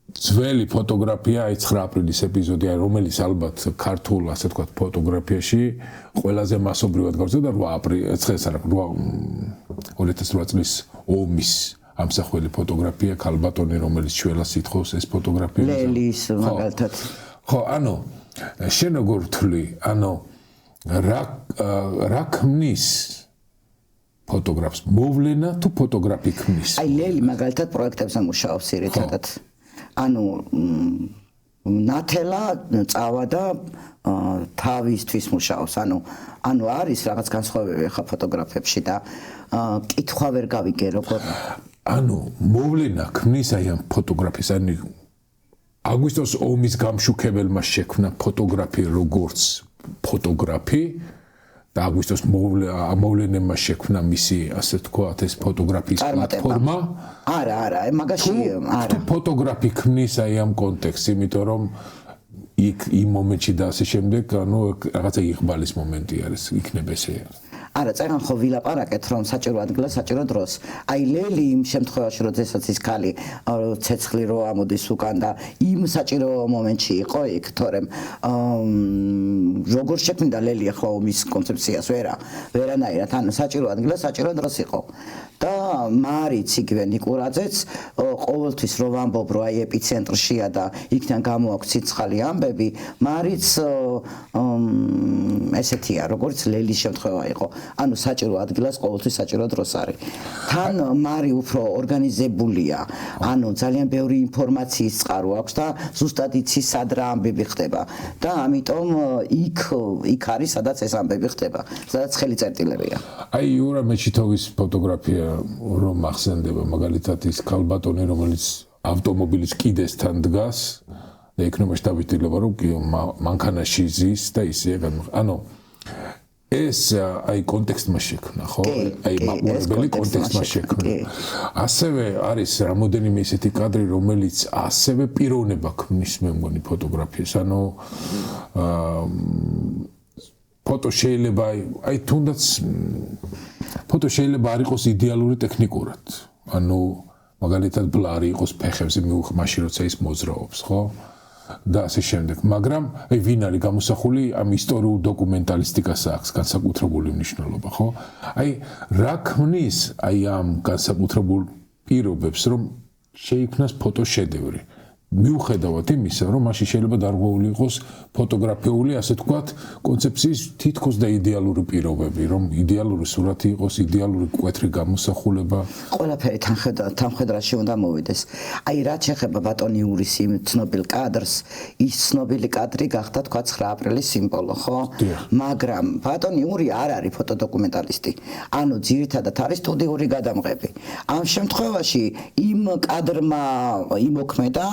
ძველი ფოტოგრაფია, აი 9 აპრილის ეპიზოდი, რომელიც ალბათ ქართულ ასე თქვათ ფოტოგრაფიაში ყველაზე მასობრივად გავრცელდა 8 აპრილის 2008 წლის ომის ამსახველი ფოტოგრაფია ქალბატონი, რომელიც შველას ითხოვს ეს ფოტოგრაფია. ლელის მაგალითად. ხო, ანუ შენ როგორ ვთვლი, ანუ რა ქმნის ფოტოგრაფს? მოვლენა თუ ფოტოგრაფი ქმნის? აი ლელი მაგალითად პროექტებზე მუშაობს ერთადად. ანუ ნათელა წავა და თავისთვის მუშაობს. ანუ არის რაღაც განსხვავებები ხა ფოტოგრაფებში და კითხვა ვერ გავიგე როგორ. ანუ მოვლენა ქმნის აი ამ ფოტოგრაფის, ანუ აგვისტოს ომის გამშუქებელმა შექმნა ფოტოგრაფი როგორც ფოტოგრაფი და აგვისტოს მოვლენებმა შექმნა მისი ასე თქვათ ეს ფოტოგრაფიის პლატფორმა. არა, მაგაში არა. ფოტოგრაფი ქმნის აი ამ კონტექსტს, იმიტომ რომ იქ იმ მომენტში და ასე შემდეგ, ანუ რაღაცა იღბალის მომენტი არის, იქნება ესე. არა, წერან ხო ვილაპარაკეთ, რომ საჭირო ადგილა, საჭირო დროს. აი ლელი იმ შემთხვევაში, როდესაც ის ქალი ცეცხლი რო ამოდის უკან და იმ საჭირო მომენტში იყო იქ, თორემ როგორ შექმნიდა ლელი ახლა ომის კონცეფციას, ვერანაირად, ანუ საჭირო ადგილა, საჭირო დროს იყო. და მარიც იგივე ნიკურაძეც ყოველთვის რო ვამბობ, რომ აი ეპიცენტრშია და იქიდან გამოაქვს ცოცხალი ამბები, მარიც ესეთია, როგორც ლელის შემთხვევა იყო. ანუ საჭირო ადგილას ყოველთვის საჭირო დროს არის. თან მარი უფრო ორგანიზებულია, ანუ ძალიან ბევრი ინფორმაციის წყარო აქვს და ზუსტად იცის სად რა ამბები ხდება და ამიტომ იქ არის სადაც ეს ამბები ხდება, სადაც ხელი წერტილებია. აი იურა მეჩითოვის ფოტოგრაფია რომ ახსენდება მაგალითად ის ქალბატონი, რომელიც ავტომობილის კიდესთან დგას და იქნება შტაბილობა რომ მანქანაში ზის და ისე ანუ ეს აი კონტექსტმა შექმნა, ხო? აი მაყურებელი კონტექსტმა შექმნა. ასევე არის რამოდენიმე ისეთი კადრი, რომელიც ასევე პიროვნება ქმნის, მე მგონი ფოტოგრაფიას. ანუ ფოტო შეიძლება აი თუნდაც ფოტო შეიძლება არ იყოს იდეალური ტექნიკურად. ანუ მაგალითად ბლარი იყოს ფეხებზე მაშინ როცა ის მოძრაობს, ხო? და ასე შემდეგ. მაგრამ აი ვინ არის გამოსახული ამ ისტორიულ დოკუმენტალისტიკას აქვს განსაკუთრებული მნიშვნელობა, ხო? აი რა ქმნის აი ამ განსაკუთრებულ პირობებს, რომ შეიქმნას ფოტოშედევრი. მიუხედავად იმისა, რომ მაშინ შეიძლება დარღვეული იყოს ფოტოგრაფიული, ასე თქვათ, კონცეფციის თითქოს და იდეალური პირობები, რომ იდეალური სურათი იყოს, იდეალური კვეთრი გამოსახულება. ყველაფერი თანხმედრაში უნდა მოვიდეს. აი რაც შეეხება ბატონ იურის იმ ცნობილ კადრს, ის ცნობილი კადრი გახდა თქვა 9 აპრილის სიმბოლო, ხო? მაგრამ ბატონ იური არ არის ფოტოდოკუმენტალისტი. ანუ ძირითადად არის სტუდიური გადამღები. ამ შემთხვევაში იმ კადრმა იმოქმედა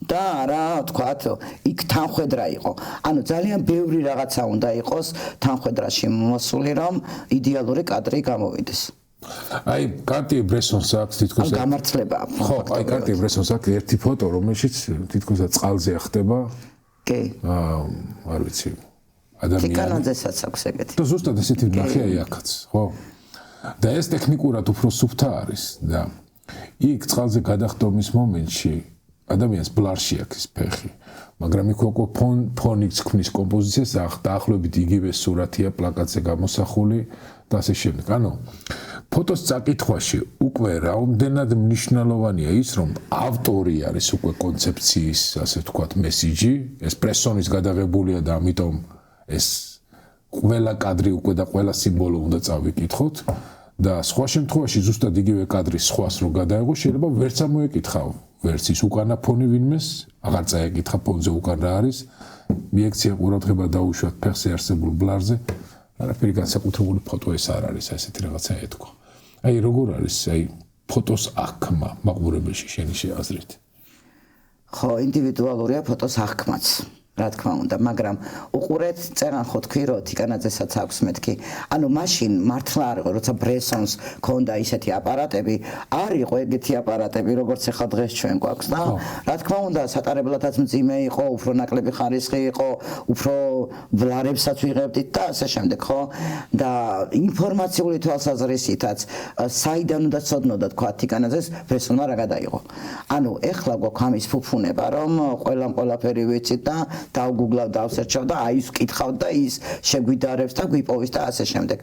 და რა თქვათ, იქ თანხმედრა იყო. ანუ ძალიან ბევრი რაღაცა უნდა იყოს თანხმედრაში მოსული, რომ იდეალური კადრი გამოვიდეს. აი კარტიე ბრესონს აქვს თითქოს გამართლება. ხო, აი კარტიე ბრესონს აქვს ერთი ფოტო, რომელშიც თითქოს წყალზე ხდება. კი. არ ვიცი. ადამიანი. კანონზესაც აქვს ეგეთი. და ზუსტად ესეთი ნახე აი აქაც, ხო? და ეს ტექნიკურად უფრო სუფთა არის და იქ წყალზე გადახდომის მომენტში ადამიანს ბლარში აქვს ფეხი, მაგრამ იქ უკვე ფონიც ქმნის კომპოზიციას, დაახლოებით იგივე სურათია პლაკატზე გამოსახული და ასე შემდეგ. ანუ ფოტოს წაკითხვაში უკვე რაოდენად მნიშვნელოვანია ის, რომ ავტორი არის უკვე კონცეფციის, ასე ვთქვათ, მესიჯი, ეს პრესონის გადაღებულია და ამიტომ ეს ყველა კადრი უკვე და ყველა სიმბოლო უნდა წავიკითხოთ და სხვა შემთხვევაში ზუსტად იგივე კადრის სხვას რო გადაეღო, შეიძლება ვერც ამოეკითხავ, ვერც ის უკანა ფონი ვინმეს, აღარ წაეკითხა ფონზე უკან რა არის, მიექცია ყურადღება დაუშვათ ფეხზე არსებულ ბლარზე, არაფერი განსაკუთრებული ფოტო ეს არ არის, ასეთი რაღაცა ეთქვა. აი როგორ არის, აი ფოტოს აღქმა მაყურებელში შენი აზრით? ხო, ინდივიდუალურია ფოტოს აღქმაც. რა თქმა უნდა, მაგრამ უყურეთ წერან ხო თქვი რომ თიკანაძესაც აქვს მეთქი. ანუ მაშინ მართლა არ იყო, როცა ბრესონს ქონდა ისეთი აპარატები, არ იყო ეგეთი აპარატები, როგორც ახლა დღეს ჩვენ გვაქვს და რა თქმა უნდა, სატარებლადაც მძიმე იყო, უფრო ნაკლები ხარისხი იყო, უფრო ვლარებსაც ვიღებდით და ასე შემდეგ, ხო? და ინფორმაციული თვალსაზრისითაც საიდან უნდა ცოდნოდა თქვა თიკანაძეს ბრესონმა რა გადაიღო. ანუ ეხლა გვაქვს ამის ფუფუნება, რომ ყველაფერი ვიცით და დავგუგლავ დავსერჩავ და აი ის ვკითხავ და ის შეგვიდარებს და გვიპოვის და ასე შემდეგ.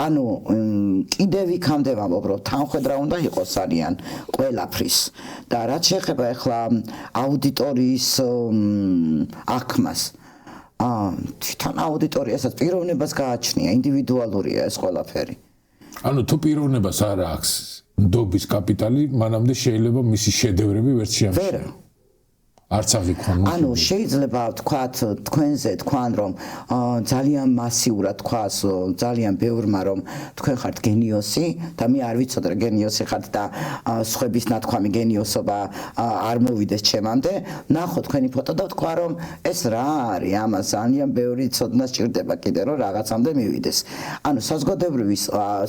ანუ კიდევ იქამდე ვამბობ, რომ თანხwebdriver უნდა იყოს ძალიან ყველაფრის და რაც შეეხება ახლა აუდიტორიის აღქმას თვითონ აუდიტორიასაც პიროვნებას გააჩნია, ინდივიდუალურია ეს ყველაფერი. ანუ თუ პიროვნებას არ აქვს ნდობის კაპიტალი, მანამდე შეიძლება მისი შედევრები ვერც შეამჩნია. არც აღიქვა. ანუ შეიძლება ვთქვათ თქვენზე თქვან რომ ძალიან მასიურად თქვას ძალიან ბევრმა რომ თქვენ ხართ გენიოსი და მე არ ვიცოდი რა გენიოსი ხართ და სხვების ნათქვამი გენიოსობა არ მოვიდეს ჩემამდე. ნახო თქვენი ფოტო და თქვა რომ ეს რა არის, ამას ძალიან ბევრი ცოდნა სჭირდება კიდე რომ რაღაცამდე მივიდეს. ანუ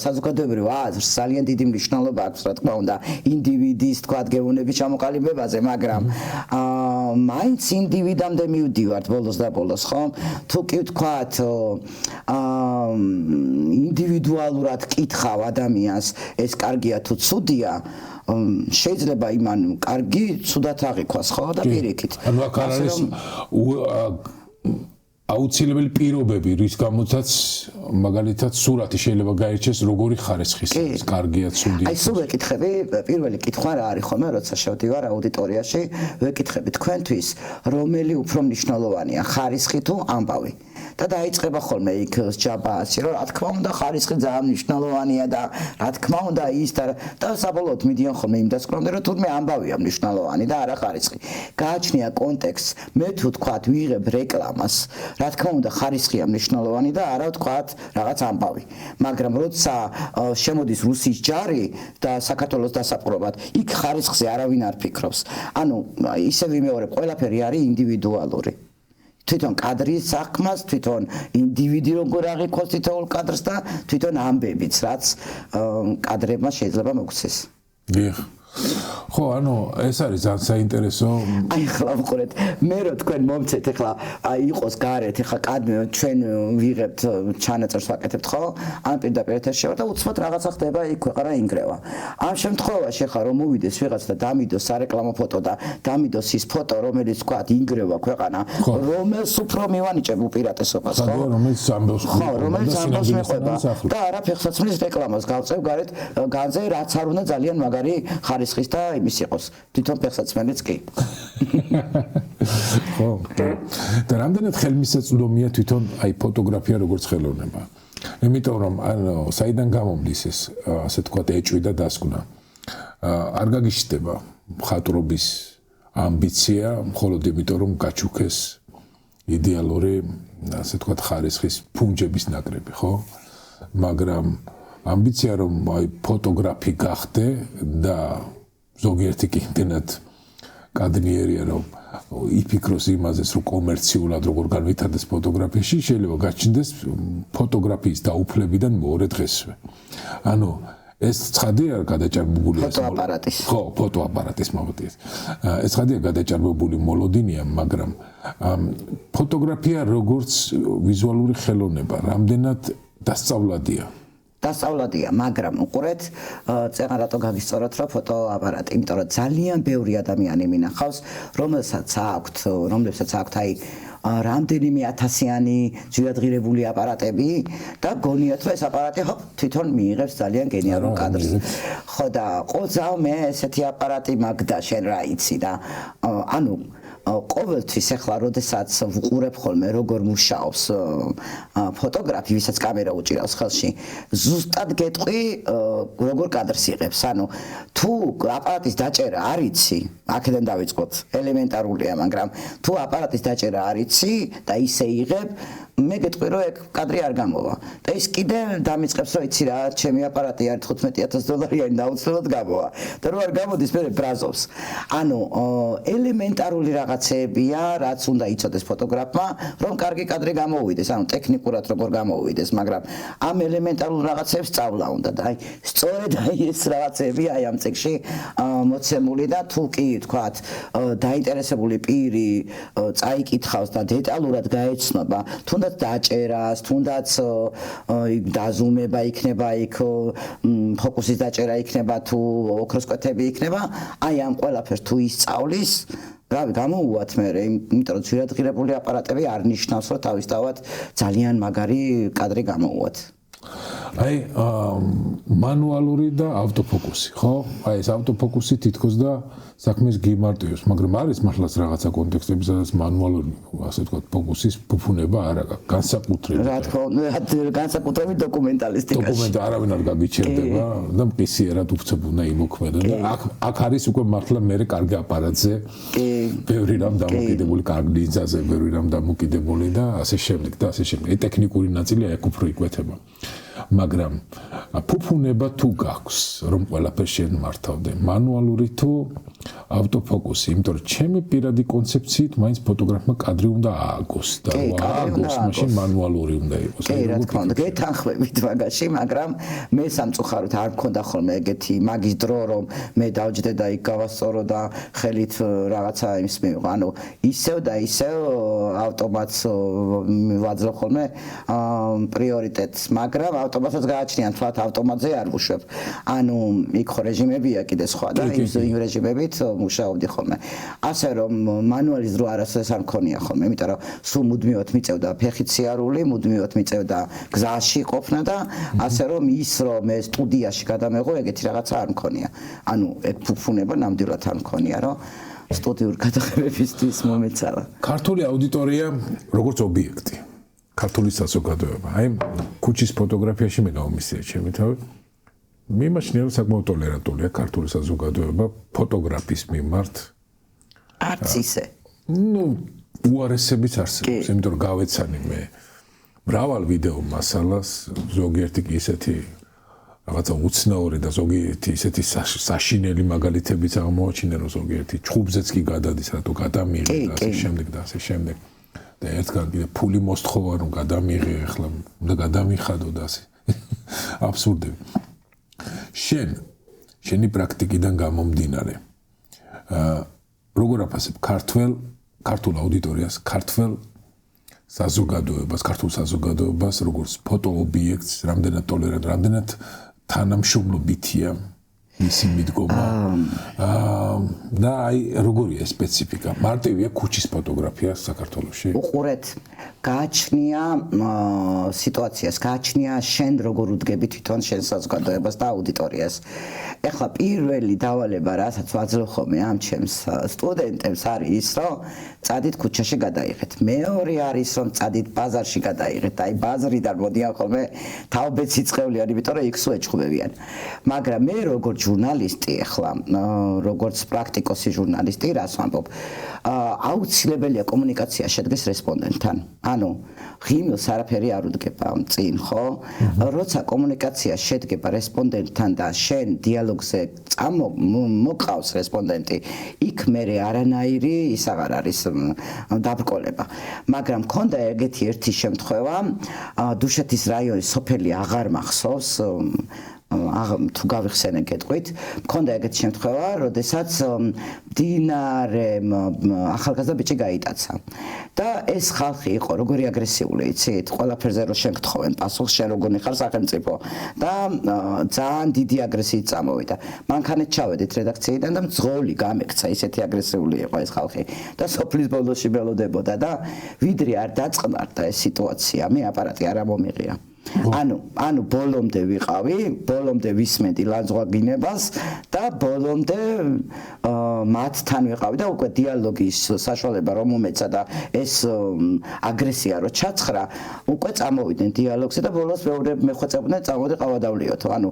საზოგადოებრივ აზრს ძალიან დიდი მნიშვნელობა აქვს რა თქმა უნდა ინდივიდის თქვათ გეუნების ჩამოყალიბებაზე, მაგრამ მაინც ინდივიდამდე მივდივართ ბოლოს და ბოლოს, ხო? თუ კი ვთქვათ ინდივიდუალურად კითხავ ადამიანს, ეს კარგია თუ ცუდია, შეიძლება იმან კარგი ცუდად აღიქვას, ხო? და პირიქით. ანუ აქ არის აუცილებელი პირობები, რის გამოთაც მაგალითად სურათი შეიძლება გაირჩეს როგორი ხარისხის არის, კარგია, ცუდია. აი სულ ვეკითხები, პირველი კითხვა რა არის ხოლმე, როცა შევდივარ აუდიტორიაში, ვეკითხები თქვენთვის რომელი უფრო მნიშვნელოვანია, ხარისხი თუ ამბავი? და დაიწყება ხოლმე იქ ჯაბაასი, რომ რა თქმა უნდა ხარისხი ძალიან მნიშვნელოვანია და რა თქმა უნდა ის და საბოლოოდ მიდიან ხოლმე იმ დასკვნამდე, რომ თურმე ამბავია მნიშვნელოვანი და არა ხარისხი. გააჩნია კონტექსტს, მე თუ თქვათ ვიღებ რეკლამას, რა თქმა უნდა ხარისხია მნიშვნელოვანი და არა ვთქვათ რაღაც ამბავი. მაგრამ როცა შემოდის რუსის ჯარი და საქართველოს დასაპყრობად, იქ ხარისხზე არავინ არ ფიქრობს. ანუ ისე ვიმეორებ, ყველაფერი არის ინდივიდუალური. თვითონ კადრის აღქმას, თვითონ ინდივიდი როგორ აღიქვას თითოეულ კადრს და თვითონ ამბებიც, რაც კადრებმა შეიძლება მოგცეს. დიახ. ხო, ანუ ეს არის ძალიან საინტერესო. აი ხლა ვყურეთ, მე რო თქვენ მომცეთ, ახლა აი იყოს გარეთ, ახლა ჩვენ ვიღებთ ჩანაწერს ვაკეთებთ, ხო? ან პირდაპირ ეთერში ვარ და უცბად რაღაცა ხდება იქ ქვეყანა ინგრევა. ამ შემთხვევაში ახლა რომ მოვიდეს ვიღაც და დამიდოს სარეკლამო ფოტო და დამიდოს ის ფოტო, რომელიც თქვა ინგრევა ქვეყანა, რომელს უფრო მივანიჭებ უპირატესობას, ხო? რომელიც ამბავს ხო, რომელიც ამბავს მეყვება და არა ფეხსაცმლის რეკლამას გავწევ გარეთ განზე, რაც არ უნდა ძალიან მაგარი ხარისხის და იმის იყოს. თვითონ ფეხსაცმელიც კი. ხო. და რამდენად ხელმისაწვდომია თვითონ აი ფოტოგრაფია როგორც ხელოვნება. იმიტომ რომ ანუ საიდან გამომდის ეს ასე თქვა ეჭვი და დასკვნა. არ გაგიშტება მხატვრობის ამბიცია, მხოლოდ იმიტომ რომ გაჩუქეს იდეალური ასე თქვა ხარისხის ფუნჯების ნაკრები, ხო? მაგრამ ამბიცია რომ აი ფოტოგრაფი გახდე და ზოგიერთი კი იმდენად კადნიერია რომ იფიქროს იმაზეც რომ კომერციულად როგორ განვითარდეს ფოტოგრაფიაში, შეიძლება გაჩნდეს ფოტოგრაფიის დაუფლებიდან მეორე დღესვე. ანუ ეს ცხადია გადაჭარბებულია ფოტოაპარატის. ხო, ფოტოაპარატის მოვიდეთ. ეს ცხადია გადაჭარბებული მოლოდინია, მაგრამ ფოტოგრაფია როგორც ვიზუალური ხელოვნება, რამდენად დასწავლადია. დასწავლადია, მაგრამ უყურეთ, წერა რატო გაგისწოროთ რა ფოტოაპარატი, იმიტომ რომ ძალიან ბევრი ადამიანი მინახავს, რომლებსაც აქვთ აი რამდენიმე ათასიანი ძვირადღირებული აპარატები და გონიათ რომ ეს აპარატი თვითონ მიიღებს ძალიან გენიალურ კადრს. ხო და ყოძავ მე ესეთი აპარატი მაგდა შენ რა იცი და ანუ ყოველთვის ახლა როდესაც ვუყურებ ხოლმე როგორ მუშაობს ფოტოგრაფი, ვისაც კამერა უჭირავს ხელში, ზუსტად გეტყვი როგორ კადრს იღებს. ანუ თუ აპარატის დაჭერა არ იცი, აქედან დავიწყოთ, ელემენტარულია, მაგრამ თუ აპარატის დაჭერა არ იცი და ისე იღებ, მე გეტყვი რომ ეგ კადრი არ გამოვა. და ის კიდე დამიწყებს რომ იცი რა, ჩემი აპარატი არის $15,000 დაუცილებლად გამოვა. და რო არ გამოდის, მე ბრაზობს. ანუ ელემენტარული რაღაცებია, რაც უნდა იცოდეს ფოტოგრაფმა, რომ კარგი კადრი გამოვიდეს, ანუ ტექნიკურად როგორ გამოვიდეს, მაგრამ ამ ელემენტარულ რაღაცებს სწავლა უნდა და აი სწორედ ეს რაღაცები აი ამ წიგნში მოცემული და თუ კი თქვათ დაინტერესებული პირი წაიკითხავს და დეტალურად გაეცნობა, თუნდაც დაჭერას, თუნდაც დაზუმება იქნება იქ, ფოკუსის დაჭერა იქნება თუ ოქროსკვეთები იქნება, აი ამ ყველაფერს თუ ისწავლის რავი, გამოუვათ მე, იმიტომ რომ ძვირადღირებული აპარატები არ ნიშნავს, რომ თავისთავად ძალიან მაგარი კადრი გამოუვათ. აი, მანუალური და ავტოფოკუსი, ხო? აი, ეს ავტოფოკუსი თითქოს და საქმეს გიმარტივებს, მაგრამ არის მართლაც რაღაცა კონტექსტები, სადაც მანუალური, ასე ვთქვათ, ფოკუსის ფუფუნება არ აქვს, განსაკუთრებით. რა თქმა უნდა, განსაკუთრებით დოკუმენტალისტიკაში. დოკუმენტი არავინ არ გაბიჭერდება და მყისიერად უცებ უნდა იმოქმედა და აქ არის უკვე მართლა მე კარგი აპარატზე. ბევრი რამ დამოკიდებული, კარგი ლინზაზე, ბევრი რამ დამოკიდებული და ასე შემდეგ და ასე შემდეგ. ტექნიკური ნაწილი აქ უფრო იკვეთება. მაგრამ ფუფუნება თუ გაქვს, რომ ყველაფერს შენ მართავდე, მანუალური თუ ავტოფოკუსი, იმიტომ რომ ჩემი პირადი კონცეფციით მაინც ფოტოგრაფმა კადრი უნდა ააგოს და ააგოს, მაშინ მანუალური უნდა იყოს. კი, რა თქმა უნდა, გეთანხმებით მაგაში, მაგრამ მე სამწუხაროდ არ მქონდა ხოლმე ეგეთი მაგის დრო, რომ მე დავჯდე და იქ გავასწორო და ხელით რაღაცა იმის მივიღო. ანუ ისევ და ისევ ავტომატს ვაძლევ ხოლმე პრიორიტეტს, მაგრამ ავტომატსაც გააჩნიან, თქვათ ავტომატზე არ ვუშვებ. ანუ იქ ხო რეჟიმებია კიდე სხვა და იმ რეჟიმებით მუშაობდი ხოლმე. ასე რომ მანუალის დრო არასოდეს არ მქონია ხოლმე, იმიტომ რომ სულ მუდმივად მიწევდა ფეხით სიარული, მუდმივად მიწევდა გზაში ყოფნა და ასე რომ ის რომ მე სტუდიაში გადამეღო, ეგეთი რაღაცა არ მქონია. ანუ ეგ ფუფუნება ნამდვილად არ მქონია, რომ სტუდიური გადაღებებისთვის მომეცალა. ქართული აუდიტორია როგორც ობიექტი. ქართული საზოგადოება. აი, ქუჩის ფოტოგრაფიაში მე გამომისია ჩემი თავი. მიმაჩნია რომ საკმაოდ ტოლერანტულია ქართული საზოგადოება ფოტოგრაფის მიმართ. არც ისე. ნუ უარესებიც არსებობს, იმიტომ რომ გავეცანი მე მრავალ ვიდეო მასალას, ზოგიერთი კი ისეთი რაღაცა უცნაური და ზოგიერთი ისეთი საშინელი მაგალითებიც აღმოაჩინა, რომ ზოგიერთი ჩხუბზეც კი გადადის, რატო გადამიღე და ასე შემდეგ და ასე შემდეგ. და ერთგან კიდე ფული მოსთხოვა რომ გადამიღე, ახლა უნდა გადამიხადო და ასე. აბსურდები. შენი პრაქტიკიდან გამომდინარე. როგორ აფასებ ქართულ აუდიტორიას, ქართულ საზოგადოებას, როგორც ფოტო ობიექტს, რამდენად ტოლერანტ, რამდენად თანამშრომლობითია მისი მიდგომა. და აი როგორია სპეციფიკა? მარტივია ქუჩის ფოტოგრაფია საქართველოში? უყურეთ, გააჩნია სიტუაციას, გააჩნია შენ როგორ უდგები თვითონ შენ საზოგადოებას და აუდიტორიას. ეხლა პირველი დავალება, რასაც ვაძლევ ხოლმე ამ ჩემს სტუდენტებს არის ის, რომ წადით ქუჩაში გადაიღეთ. მეორე არის, რომ წადით ბაზარში გადაიღეთ. აი ბაზრიდან მოდიან ხოლმე თავბეცი წყევლიან, იმიტომ რომ იქ სულ ეჩხუბებიან. მაგრამ მე როგორც ჟურნალისტი, ეხლა როგორც პრაქტიკოსი ჟურნალისტი, რას ვამბობ? აუცილებელია კომუნიკაცია შედგეს რესპონდენტთან. ანუ ღიმილს არაფერი არ უდგება წინ, ხო? როცა კომუნიკაცია შედგება რესპონდენტთან და შენ დიალოგზე მოყავს რესპონდენტი, იქ მერე არანაირი ის აღარ არის დაბრკოლება. მაგრამ მქონდა ეგეთი ერთი შემთხვევა, დუშეთის რაიონის სოფელი აღარ მახსოვს, თუ გავიხსენე გეტყვით, მქონდა ეგეთი შემთხვევა, როდესაც დინარე ახალგაზრდა ბიჭი გაიტაცა. და ეს ხალხი იყო როგორი აგრესიული, იცით, ყველაფერზე რო შენ გთხოვენ პასუხს, შენ როგორი ხარ სახელმწიფო და ძალიან დიდი აგრესიით წამოვიდა. მანქანით ჩავედით რედაქციიდან და მძღოლი გამექცა, ისეთი აგრესიული იყო ეს ხალხი და სოფლის ბოლოში ველოდებოდა და ვიდრე არ დაწყნარდა ეს სიტუაცია, მე აპარატი არ მომიღია. ანუ ბოლომდე ვიყავი, ბოლომდე ვისმენდი ლანძღვაგინებას და ბოლომდე მათთან ვიყავი და უკვე დიალოგის საშუალება რომ მომეცა და ეს აგრესია რო ჩაცხრა, უკვე წამოვიდნენ დიალოგზე და ბოლოს მეურვეები მეხვეწებდნენ წამოდი ყავადავლიოთო. ანუ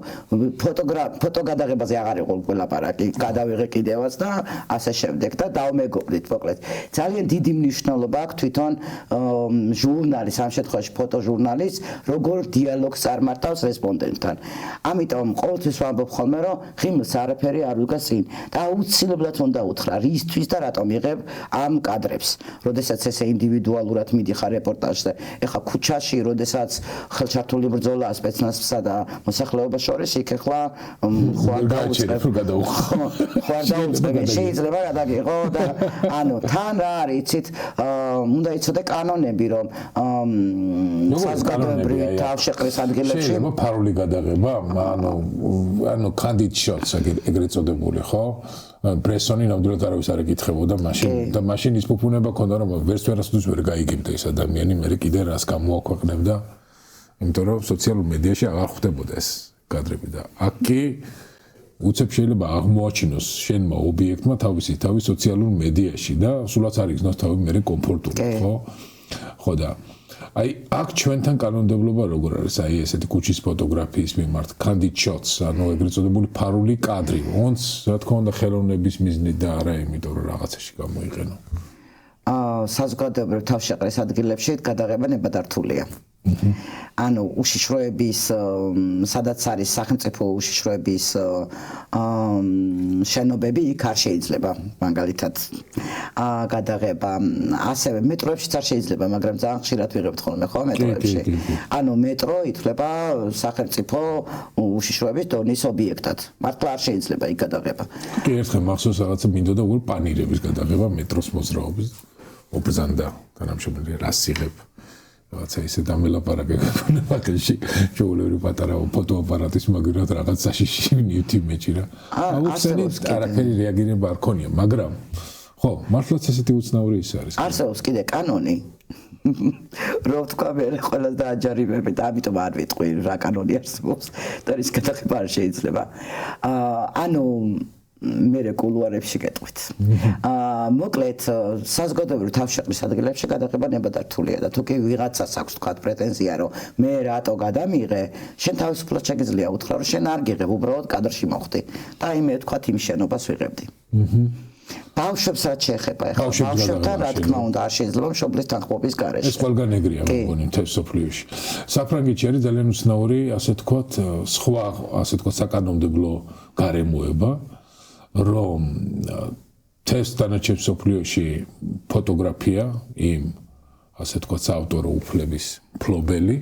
ფოტო გადაღებაზე აღარ იყო ლაპარაკი, გადავიღე კიდევაც და ასე შემდეგ და დავმეგობრდით მოკლედ. ძალიან დიდი მნიშვნელობა აქვს თვითონ ჟურნალის, ამ შემთხვევაში ფოტოჟურნალის, როგორ დიალოგს წარმართავს რესპონდენტთან. ამიტომ ყოველთვის ვამბობ ხოლმე, რომ ღიმილს არაფერი არ უდგას წინ და აუცილებლად უნდა უთხრა, რისთვის და რატომ იღებ ამ კადრებს. როდესაც ესე ინდივიდუალურად მიდიხარ რეპორტაჟზე. ეხლა ქუჩაში, როდესაც ხელჩართული ბრძოლა სპეცნაზსა და მოსახლეობას შორის, იქ ეხლა ხوار დაუწყებ. შეიძლება გადაგიღო და ანუ თან რა არის, იცით, უნდა იცოდე კანონები, რომ საზოგადოებრივი თავშეყრის ადგილებში შეიძლება ფარული გადაღება, ანუ candid shots ეგრეთ წოდებული, ხო? ბრესონი ნამდვილად არავის არ ეკითხებოდა მაშინ და მაშინ ის ფუფუნება ქონდა, რომ ვერც ვერასდროს ვერ გაიგებდა ეს ადამიანი, მე კიდე რას გამოაქვეყნებდა, იმიტომ რომ სოციალურ მედიაში აღარ ხვდებოდა ეს კადრები და აქ კი უცებ შეიძლება აღმოაჩინოს შენმა ობიექტმა თავისი თავი სოციალურ მედიაში და სულაც არ იქნოს თავი მე კომფორტული, ხო? ხო და აი აქ ჩვენთან კანონმდებლობა როგორ არის? აი ესეთი ქუჩის ფოტოგრაფიის მიმართ candid shots, ანუ ეგრეთ წოდებული ფარული კადრი. once რა თქმა უნდა ხელოვნების მიზნით და არა იმიტომ რომ რაღაცაში გამოიყენო. საზოგადოებრივ თავშეყრის ადგილებში გადაღება ნებადართულია. ანუ უშიშროების სადაც არის სახელმწიფო უშიშროების შენობები იქ არ შეიძლება მაგალითად გადაღება ასევე მეტროებშიც არ შეიძლება მაგრამ ძალიან ხშირად ვიღებთ ხოლმე ხო მეტროებში ანუ მეტრო ითვლება სახელმწიფო უშიშროების დონის ობიექტად მართლა არ შეიძლება იქ გადაღება კი ერთხელ მახსოვს რაღაცა მინდოდა უბრალოდ პანირების გადაღება მეტროს მოძრაობის ობრძანდა თანამშრომელი რას იღებ რაღაცა ისე დამელაპარაკე ფაქელში ჩაოლევრი პატარა ფოტოაპარატის მაგერად რაღაც საშიში ნიუტი მეჭირა აუცილებლად არაფერი რეაგირება არ ქონია მაგრამ ხო მართლაც ესეთი უცნაური ის არის არსებობს კიდე კანონი რო თქვა მე ყველას დააჯარიმები და ამიტომ არ ვიტყვი რა კანონი არსებობს და ის გადაღება არ შეიძლება ანუ მე კულუარებში გეტყვით. მოკლედ საზოგადოებრივ თავშეყრის ადგილებში გადაღება ნებადართულია და თუ კი ვიღაცას აქვს თქვა პრეტენზია რომ მე რატო გადამიღე, შენ თავისუფლად შეგიძლია უთხრა რომ შენ არ გიღებ, უბრალოდ კადრში მოხვდი და აი მე თქვა იმ შენობას ვიღებდი. ბავშვებს რაც შეეხება ახლა ბავშვებთან რა თქმა უნდა არ შეიძლება მშობლის თანხმობის გარეშე. ეს ყველგან ეგრეა მეგონი მთელ სოფლიოში. საფრანგეთში არის ძალიან უცნაური ასე თქვათ სხვა ასე თქვათ საკანონმდებლო გარემოება რომ თეს დანარჩენ სოფლიოში ფოტოგრაფია იმ ასე თქვათ საავტორო უფლების მფლობელი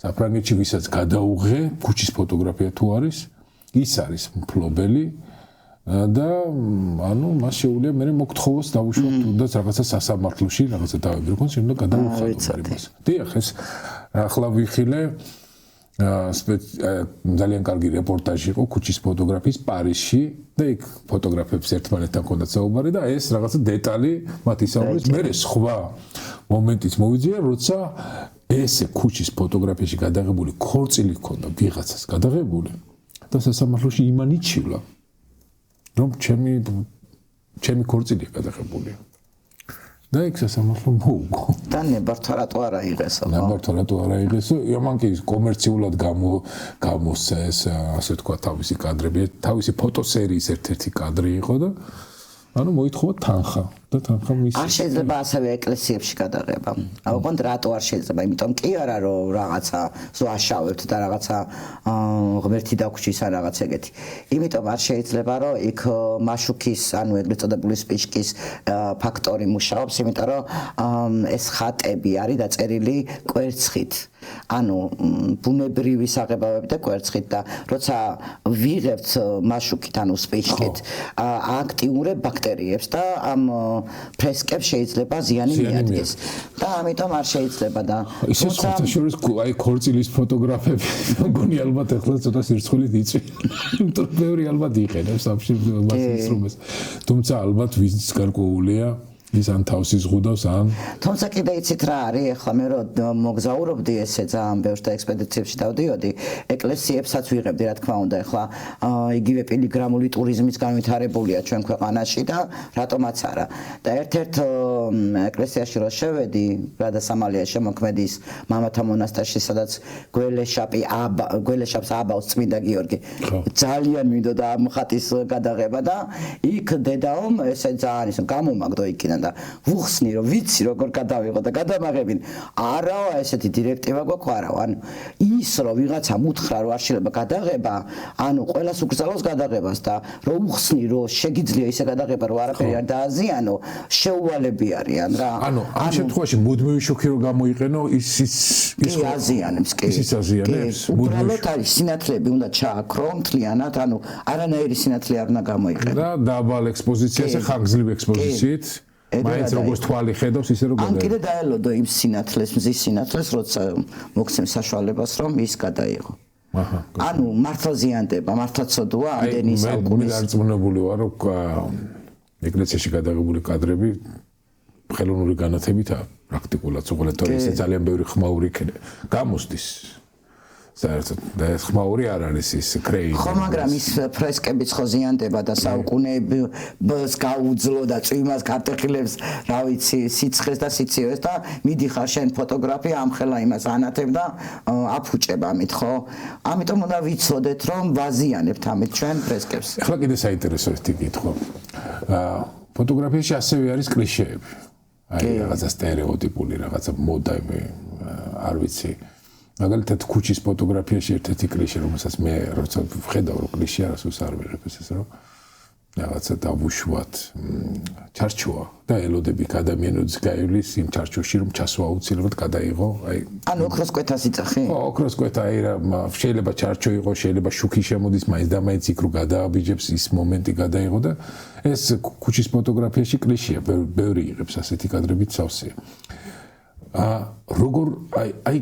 საფრანგეთში ვისაც გადაუღე ქუჩის ფოტოგრაფია თუ არის ის არის მფლობელი და ანუ მას შეუძლია მე მოგთხოვოს დავუშვათ თუნდაც რაღაცა სასამართლოში რაღაცა დავები რომ შეიძლება გადაუხადო მას. დიახ ეს ახლა ვიხილე ძალიან კარგი რეპორტაჟი იყო ქუჩის ფოტოგრაფიის პარიზში და იქ ფოტოგრაფებს ერთმანეთთან ჰქონდათ საუბარი და ეს რაღაცა დეტალი მათ ისაუბრეს მე სხვა მომენტიც მოვიძია როცა ესე ქუჩის ფოტოგრაფიაში გადაღებული ქორწილი ჰქონდა ვიღაცას გადაღებული და სასამართლოში იმანიჩივლა რომ ჩემი ქორწილია გადაღებული და იქ სასამართლო მოუგო. და ნებართვა რატო არ აიღესო? ნებართვა რატო არ აიღესო? ამან კი კომერციულად გამოსცა ეს ასე თქვა თავისი კადრები, თავისი ფოტოსერიის ერთ-ერთი კადრი იყო და ანუ მოითხოვა თანხა. და თანხა მის არ შეიძლება ასევე ეკლესიებში გადაღება. ოღონდ რატო არ შეიძლება? იმიტომ კი არა რომ რაღაცა ზოაშავებთ და რაღაცა ღმერთი დაგვრჩის ან რაღაც ეგეთი. იმიტომ არ შეიძლება რომ იქ მაშუქის, ანუ ეგრეთ წოდებული სპიჩკის ფაქტორი მუშაობს, იმიტომ რომ ეს ხატები არის დაწერილი კვერცხით. ანუ ბუნებრივი საღებავები და კვერცხით და როცა ვიღებთ მაშუქით, ანუ სპიჩკით, აქტიურებ ბაქტერიებს და ამ ფრესკებს შეიძლება ზიანი მიადგეს. და ამიტომ არ შეიძლება და ისე ხოთაშორის აი ქორწილის ფოტოგრაფები მგონი ალბათ ახლა ცოტა სირცხვილით იწვია. იმიტომ რომ ბევრი ალბათ იყენებს აბსოლუტურად მას ინსტრუმენტს. თუმცა ალბათ ვინც გარკვეულია ის ან თავს იზღუდავს ან თუმცა კიდე იცით რა არის ახლა მე რომ მოგზაურობდი ესე ძალიან ბევრ და ექსპედიციებში დავდიოდი ეკლესიებსაც ვიღებდი რა თქმა უნდა ახლა იგივე პილიგრამული ტურიზმის განვითარებულია ჩვენ ქვეყანაში და რატომაც არა და ერთ-ერთ ეკლესიაში რო შევედი რადასამალია შემოქმედის მამათა მონასტერში სადაც გველეშაპს აბავს წმინდა გიორგი ძალიან მინდოდა ამ ხატის გადაღება და იქ დედაომ ესე ძალიან ის გამომაგდო იქიდან და ვუხსნი რომ ვიცი როგორ გადავიღო და გადამაღებინ არაა ესეთი დირექტივა გვაქვს არა ან ის რომ ვიღაცა მუთხრა რომ არ შეიძლება გადაღება ანუ ყველას უკრძალავს გადაღებას და რომ უხსნი რომ შეგიძლია ისე გადაღება რომ არაფერი არ დააზიანო შეუვალები არიან რა ანუ ამ შემთხვევაში მუდმივი შოქი რომ გამოიყენო ის აზიანებს კი ის აზიანებს უბრალოდ არის სინათლეები უნდა ჩააქრო მთლიანად ანუ არანაირი სინათლე არ უნდა გამოიყენო და დაბალ ექსპოზიციაზე ხანგრძლივ ექსპოზიციით მაინც როგორც თვალი ხედავს ისე რომ ან კიდე დაელოდო იმ სინათლეს მზის სინათლეს როცა მოგცემს საშუალებას რომ ის გადაიღო აჰა ანუ მართლა ზიანდება მართლა ცოდვა ამდენი საუკუნის მე დარწმუნებული ვარ რომ ეკლესიაში გადაღებული კადრები ხელოვნური განათებითა პრაქტიკულად უყურეთ რომ ეს ძალიან ბევრი ხმაური გამოსდის საერთოდ და ეს ხმაური არ არის ის კრეინი ხო მაგრამ ის ფრესკებიც ხო ზიანდება და საუკუნეებს გაუძლო და წვიმას გატეხილებს რა ვიცი სიცხეს და სიცივეს და მიდიხარ შენ ფოტოგრაფია ამხელა იმას ანათებ და აფუჭებ ამით ხო ამიტომ უნდა ვიცოდეთ რომ ვაზიანებთ ამით ჩვენ ფრესკებს ახლა კიდე საინტერესო ერთი კითხვა ფოტოგრაფიაში ასევე არის კლიშეები აი რაღაცა სტერეოტიპული რაღაცა მოდა არ ვიცი მაგალითად ქუჩის ფოტოგრაფიაში ერთ-ერთი კლიშე რომელსაც მე როცა ვხედავ რომ კლიშე არასდროს არ ვიღებ ეს რომ რაღაცა დავუშვათ ჩარჩოა და ელოდები ადამიანებს გაივლის იმ ჩარჩოში რომ ჩასვა აუცილებლად გადაიღო აი ანუ ოქროს კვეთას იწახი ხო ოქროს კვეთა აი რა შეიძლება ჩარჩო იყო შეიძლება შუქი შემოდის მაინც და მაინც იქ რო გადააბიჯებს ის მომენტი გადაიღო და ეს ქუჩის ფოტოგრაფიაში კლიშეა ბევრი იღებს ასეთი კადრებით სავსეა როგორ აი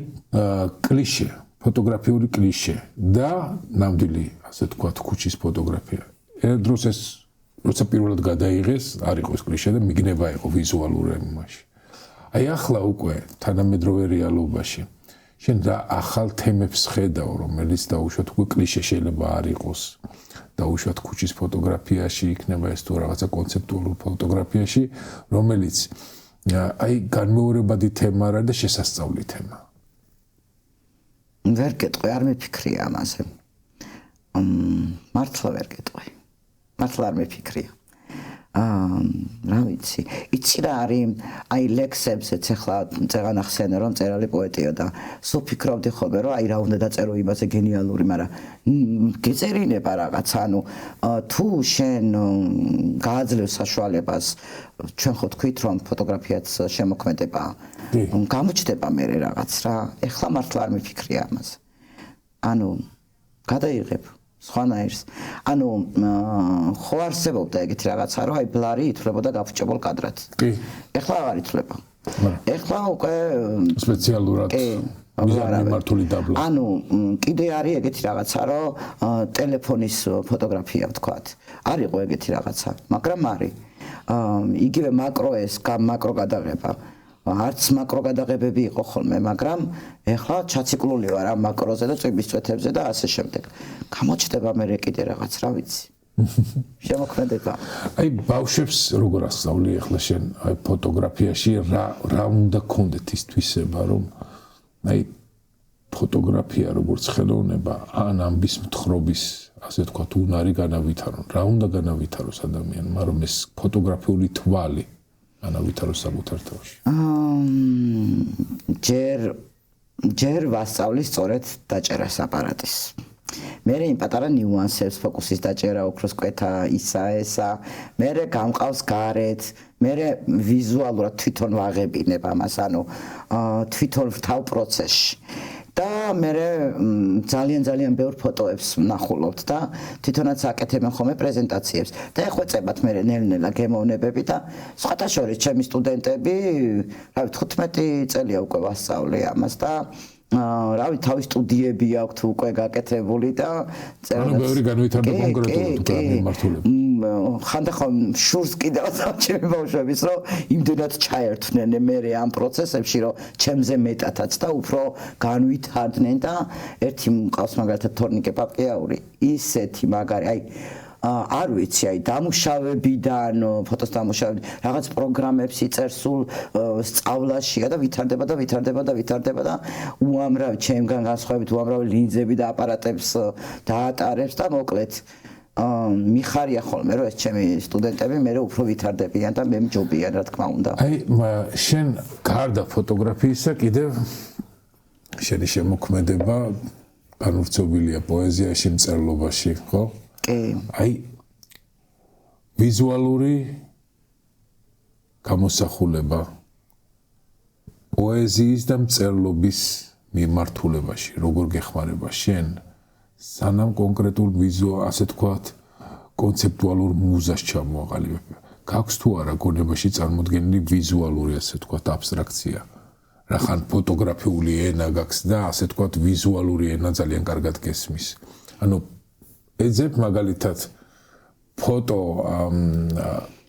კლიშე ფოტოგრაფიული კლიშე და ნამდვილი ასე თქვა ქუჩის ფოტოგრაფია ერთ დროს ეს როცა პირველად გადაიღეს არ იყო ეს კლიშე და მიგნება იყო ვიზუალური იმაში აი ახლა უკვე თანამედროვე რეალობაში შენ რა ახალ თემებს ხედავ რომელიც დაუშვათ უკვე კლიშე შეიძლება არ იყოს დაუშვათ ქუჩის ფოტოგრაფიაში იქნება ეს თუ რაღაცა კონცეპტუალურ ფოტოგრაფიაში რომელიც აი განმეორებადი თემა არა და შესასწავლი თემა. ვერ გეტყვი, არ მიფიქრია ამაზე. მართლა ვერ გეტყვი. მართლა არ მიფიქრია. რა ვიცი, იცი რა არის აი ლექსებზეც ახლა წეღან ახსენე რომ წერალი პოეტია და სულ ფიქრობდი ხოლმე რომ აი რა უნდა დაწერო იმაზე გენიალური, მაგრამ გეწერინება რაღაც, ანუ თუ შენ გააძლევს საშუალებას ჩვენ ხო თქვით რომ ფოტოგრაფიაც შემოქმედება გამოჩნდება მე რაღაც რა ეხლა მართლა არ მიფიქრია ამაზე ანუ გადაიღებ სხვანაირს ანუ ხო არსებობდა ეგეთი რაღაცა რომ აი ბლარი ითვლებოდა გაფუჭებულ კადრად კი ეხლა აღარ ითვლება ეხლა უკვე სპეციალურად მართული დაბლა ანუ კიდე არის ეგეთი რაღაცა რომ ტელეფონის ფოტოგრაფია ვთქვათ არ იყო ეგეთი რაღაცა მაგრამ არის იგივე მაკრო გადაღება არც მაკრო გადაღებები იყო ხოლმე მაგრამ ეხლა ჩაციკლული ვარ ამ მაკროზე და წვიმის წვეთებზე და ასე შემდეგ გამოჩნდება მე კიდე რაღაც რა ვიცი შემოქმედება აი ბავშვებს როგორ ასწავლი ახლა შენ აი ფოტოგრაფიაში რა უნდა გქონდეთ ის თვისება რომ აი ფოტოგრაფია როგორც ხელოვნება ან ამბის მთხრობის ასე თქვა უნარი განავითარონ რა უნდა განავითაროს ადამიანმა რომ ეს ფოტოგრაფიული თვალი ანა ვითაროს საკუთარ თავში. ჯერ ვასწავლი სწორედ დაჭერას აპარატის. მე იმ პატარა ნიუანსებს ფოკუსის დაჭერა, ოქროს კვეთა, ისა ესა, მე გამყავს გარეთ, მე ვიზუალურად თვითონ ვაღებინებ ამას, ანუ თვითონ ვთავ პროცესში. და მე ძალიან ბევრ ფოტოებს ვნახულობთ და თვითონაც აკეთებენ ხოლმე პრეზენტაციებს და ეხვეწებათ მე ნელ-ნელა გემოვნებები და სხვათა შორის ჩემი სტუდენტები, რავი 15 წელია უკვე ვასწავლე ამას და რავი თავის სტუდიები აქვთ უკვე გაკეთებული და ანუ ბევრი განვითარდა კონკრეტულად უკვე მიმართულებით. ხანდახან შურს კიდევ ჩემი ბავშვების რომ იმდენად ჩაერთვნენ მე ამ პროცესებში რომ ჩემზე მეტადაც და უფრო განვითარდნენ და ერთი მყავს მაგალითად თორნიკე პაპკიაური ისეთი მაგარი აი არ ვიცი აი დამუშავებიდან ფოტოს დამუშავებიდან რაღაც პროგრამებს იწერს სულ სწავლაშია და ვითარდება და უამრავ ჩემგან განსხვავებით უამრავ ლინზები და აპარატებს დაატარებს და მოკლედ მიხარია ხოლმე რომ ეს ჩემი სტუდენტები მე უფრო ვითარდებიან და მე მჯობიან რა თქმა უნდა. აი შენ გარდა ფოტოგრაფიისა კიდევ შენი შემოქმედება განვრცობილია პოეზიაში, მწერლობაში, ხო? აი ვიზუალური გამოსახულება პოეზიის და მწერლობის მიმართულებაში როგორ გეხმარება შენ სანამ კონკრეტულ ასე თქვათ კონცეპტუალურ მუზას ჩამოაყალიბებ გაქვს თუ არა გონებაში წარმოდგენილი ვიზუალური ასე თქვათ აბსტრაქცია რახან ფოტოგრაფიული ენა გაქვს და ასე თქვათ ვიზუალური ენა ძალიან კარგად გესმის ანუ ეძებ მაგალითად ფოტო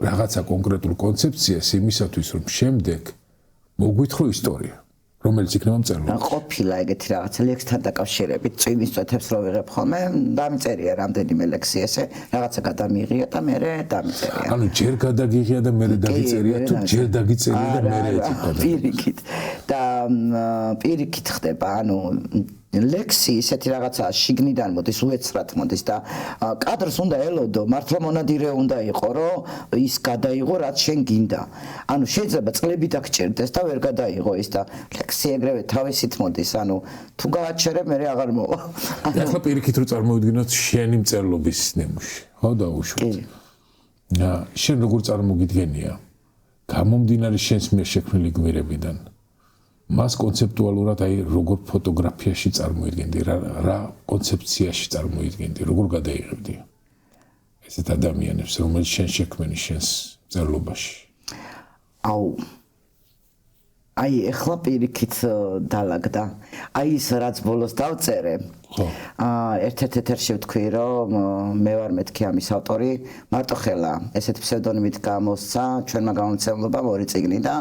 რაღაცა კონკრეტულ კონცეფციას იმისათვის რომ შემდეგ მოგვითხოვ ისტორია რომელიც იქნება მწერლობა. ყოფილა ეგეთი რაღაცა ლექსთან დაკავშირებით წვიმის წვეთებს რო ვიღებ ხოლმე დამწერია რამდენიმე ლექსი ესე რაღაცა გადამიღია და მე დამწერია. ანუ ჯერ გადაგიღია და მე დაგიწერია თუ ჯერ დაგიწერია და მე ეწიფა. პირიქით და პირიქით ხდება ანუ ლექსი ისეთი რაღაცა შიგნიდან მოდის უეცრად მოდის და კადრს უნდა ელოდო მართლა მონადირე უნდა იყო რომ ის გადაიღო რაც შენ გინდა ანუ შეიძლება წლები დაგჭირდეს და ვერ გადაიღო ის და ლექსი ეგრევე თავისით მოდის ანუ თუ გააჩერებ მე აღარ მოვა ახლა პირიქით რომ წარმოვიდგინოთ შენი მწერლობის ნიმუში ხო დაუშვით შენ როგორ წარმოგიდგენია გამომდინარე შენს მიერ შექმნილი გმირებიდან მას კონცეპტუალურად აი როგორ ფოტოგრაფიაში წარმოიდგენდი რა კონცეფციაში წარმოიდგენდი როგორ გადაიღებდი ესეთ ადამიანებს რომელიც შენ შექმენი შენს მწერლობაში აუ აი ეხლა პირიქით დალაგდა აი ის რაც ბოლოს დავწერე ერთ-ერთ ეთერში ვთქვი რომ მე ვარ მეთქი ამის ავტორი მარტო ხელა ესეთ ფსევდონიმით გამოსცა ჩვენმა გამომცემლობამ ორი წიგნი და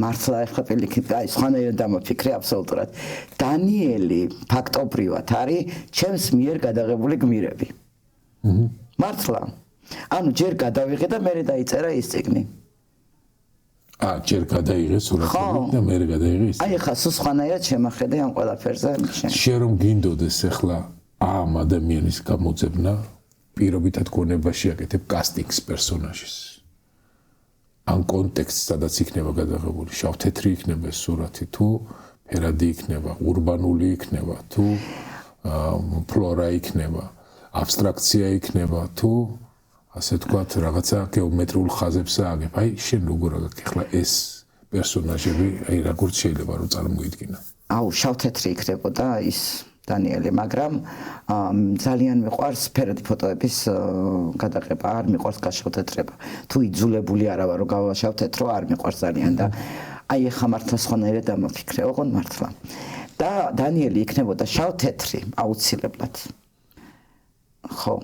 მართლა ეხლა პირიქით აი სხვანაირად დამოფიქრე აბსოლუტურად დანიელი ფაქტობრივად არის ჩემს მიერ გადაღებული გმირები მართლა ანუ ჯერ გადავიღე და მე დაიწერა ის წიგნი ჯერ გადაიღე სურათები და მე გადაიღე ის. აი ხა სულ სხვანაირად შემახედე ამ ყველაფერზე შენ რომ გინდოდეს ახლა ამ ადამიანის გამოძებნა პირობითად გონებაში აკეთებ კასტინგს პერსონაჟის. ამ კონტექსტს სადაც იქნება გადაღებული შავ-თეთრი იქნება ეს სურათი თუ ფერადი იქნება, урბანული იქნება თუ ფლორა იქნება, აბსტრაქცია იქნება თუ ასე თქვათ რაღაცა გეომეტრიულ ხაზებს ააგებ. აი შენ როგორ აგაკ ახლა ეს პერსონაჟები, აი როგორ შეიძლება რომ წარმოიდგინო. აუ შავ-თეთრი იქნებოდა ის დანიელი, მაგრამ ძალიან მიყვარს ფერადი ფოტოების გადაღება, არ მიყვარს გაშავ-თეთრება. თუ იძულებული არა ვარ რომ გავა შავ-თეთრო, არ მიყვარს ძალიან და აი ახლა მართლა სხვანაირად დამოფიქრე, ოღონდ მართლა. და დანიელი იქნებოდა შავ-თეთრი აუცილებლად. ხო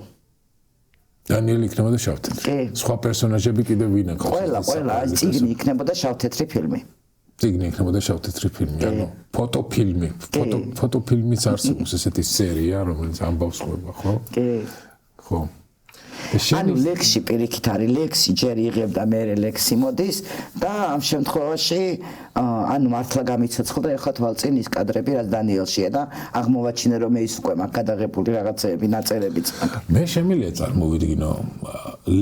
დანიელი იქნებოდა შავ-თეთრი. სხვა პერსონაჟები კიდევ ვინ აქვს? ყველა წიგნი იქნებოდა შავ-თეთრი ფილმი. წიგნი იქნებოდა შავ-თეთრი ფილმი, ანუ ფოტოფილმი. ფოტოფილმიც არსებობს ესეთი სერია, რომელიც ამბავს ყვება, ხო? კი. ხო. ანუ ლექსი პირიქით არის ლექსი ჯერ იღებ და მე ლექსი მოდის და ამ შემთხვევაში ანუ მართლა გამიცოცხლ და ეხლა თვალწინ ის კადრები რაც დანიელშია და აღმოვაჩინე რომ ის უკვე მაგ გადაღებული რაღაცეები ნაწერებიც მე შემიძლია წარმოვიდგინო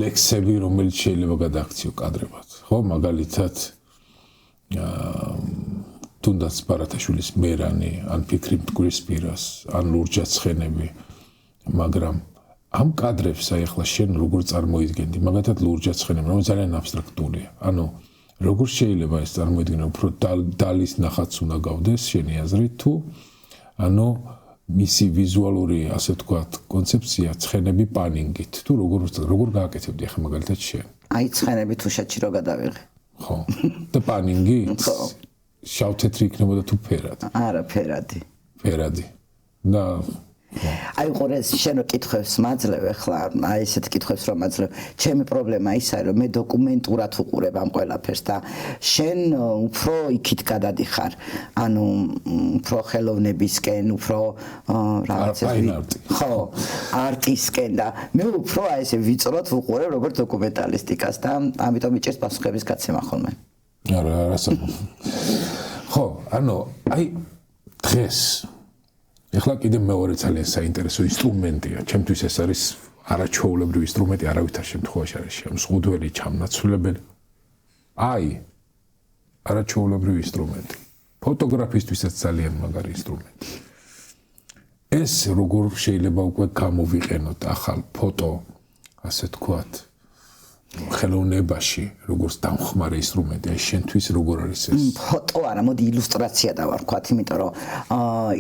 ლექსები რომელიც შეიძლება გადააქციო კადრებად ხო, მაგალითად თუნდაც ბარათაშვილის მერანი, ან ფიქრი მტკვრის-პირას, ან ლურჯაცხენები, მაგრამ ამ კადრებს აი ახლა შენ როგორ წარმოიდგენდი, მაგალითად ლურჯაცხენები, რომ ძალიან აბსტრაქტულია. ანუ როგორ შეიძლება ეს წარმოიდგინო, უფრო დალის ნახაც უნდა გავდეს შენი აზრით თუ ანუ მისი ვიზუალური, ასე ვთქვათ, კონცეფცია ცხენები პანინგით, თუ როგორ გააკეთებდი ახლა მაგალითად შენ? აი ცხენები თუშეთში რო გადავიღე. ხო. და პანინგით? ხო. შავ-თეთრი იქნებოდა თუ ფერადი? არა, ფერადი. ფერადი. და აი ყურეს შენ რო კითხვებს მაძლევ ახლა, აი ესეთ კითხვებს რომ მაძლევ. ჩემი პრობლემა ისაა რომ მე დოკუმენტურად ვუყურებ ამ ყველაფერს და შენ უფრო იქით გადადიხარ. ანუ უფრო ხელოვნებისკენ, უფრო რაღაცები. ხო, არტისკენ და მე უფრო აი ესე ვიწროთ ვუყურებ როგორც დოკუმენტალისტიკას და ამიტომ მიჭერს პასუხების გაცემა ხოლმე. არა, ხო, ანუ აი დღეს ეხლა კიდე მეორე ძალიან საინტერესო ინსტრუმენტია. ჩემთვის ეს არის არაჩვეულებრივი ინსტრუმენტი, არავითარ შემთხვევაში არის შემზღუდველი, ჩამნაცვლებელი. აი, არაჩვეულებრივი ინსტრუმენტი. ფოტოგრაფისტვისაც ძალიან მაგარი ინსტრუმენტი. ეს როგორ შეიძლება უკვე გამოვიყენოთ ახალ ფოტო, ასე თქვათ, ხელოვნებაში, როგორც დამხმარე ინსტრუმენტი, აი შენთვის როგორ არის ეს? ფოტო არა, მოდი ილუსტრაცია დავარქვათ, იმიტომ რომ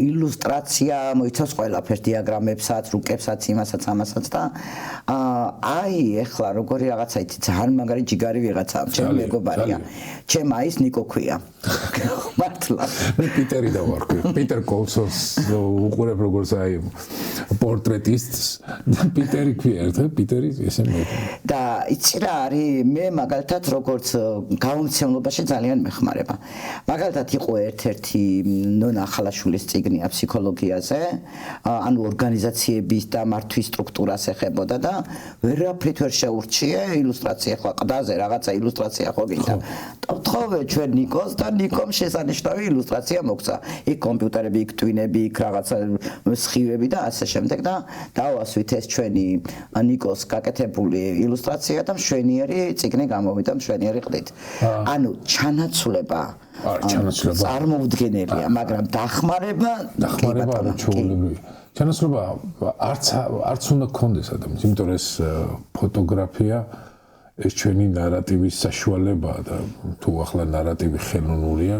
ილუსტრაცია მოიცავს ყველაფერს, დიაგრამებსაც, რუკებსაც, იმასაც, ამასაც და აი ეხლა როგორი რაღაცა იცი, ძალიან მაგარი ჯიგარი ვიღაცა, ჩემი მეგობარია. ჩემ აის ნიკო ქვია. მართლა. მე პიტერი დავარქვი. პიტერ კოლსონს უყურებ როგორც აი პორტრეტისტს და პიტერი ქვია, ერთად პიტერი ესე მე. და იცი რა არის, მე მაგალითად როგორც გამომცემლობაში ძალიან მეხმარება. მაგალითად იყო ერთ-ერთი ნონა ახალაშვილის წიგნია ფსიქოლოგიაზე, ანუ ორგანიზაციების და მართვის სტრუქტურას ეხებოდა და ვერაფრით ვერ შეურჩიე ილუსტრაცია, ხო, ყდაზე რაღაცა ილუსტრაცია ხო გინდა. თხოვე ჩვენ ნიკოს და ნიკომ შესანიშნავი ილუსტრაცია მოგცა. იქ კომპიუტერები, იქ ტვინები, იქ რაღაცა სხივები და ასე შემდეგ და დავასვით ეს ჩვენი ნიკოს გაკეთებული ილუსტრაცია და მშვენიერი წიგნი გამოვიდა მშვენიერი ყდით. ანუ ჩანაცვლება წარმოუდგენელია, მაგრამ დახმარება არაჩვეულებრივი. ჩანაცვლება არც უნდა გქონდეს ადამიანს, იმიტომ რომ ეს ფოტოგრაფია ეს ჩვენი ნარატივის საშუალებაა და თუ ახლა ნარატივი ხელოვნურია,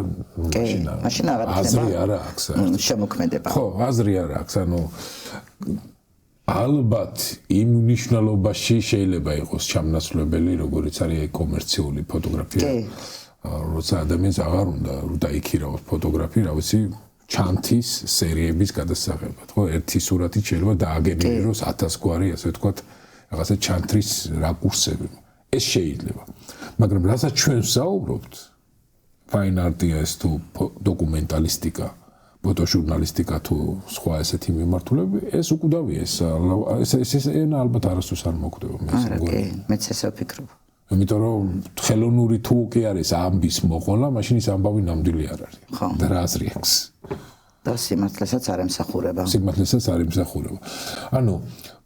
მაშინ აზრი არ აქვს. შემოქმედება. ხო, აზრი არ აქვს, ანუ ალბათ იმ მნიშვნელობაში შეიძლება იყოს ჩამნაცვლებელი, როგორც არის კომერციული ფოტოგრაფია. როცა ადამიანს აღარ უნდა დაიქირავოს ფოტოგრაფია, რა ვიცი, ჩანთის სერიების გადასაღებად. ხო, ერთი სურათი შეიძლება დააგენერიროს 1000 გვარი, ასე ვთქვათ, რაღაცა ჩანთრის რაკურსები. ეს შეიძლება. მაგრამ რასაც ჩვენ ვსაუბრობთ, fine art-ია ეს თუ დოკუმენტალისტიკა, ფოტოჟურნალისტიკა თუ სხვა ესეთი მიმართულები, ეს უკვდავია ეს ენა ალბათ არასდროს არ მოკვდება მე ისე მგონი. მეც ესე ვფიქრობ. იმიტომ რომ ხელოვნური თუ კი არის ამბის მოყოლა, მაშინ ის ამბავი ნამდვილი არ არის. და რა აზრი აქვს? და სიმართლესაც არ ემსახურება. სიმართლესაც არ ემსახურება. ანუ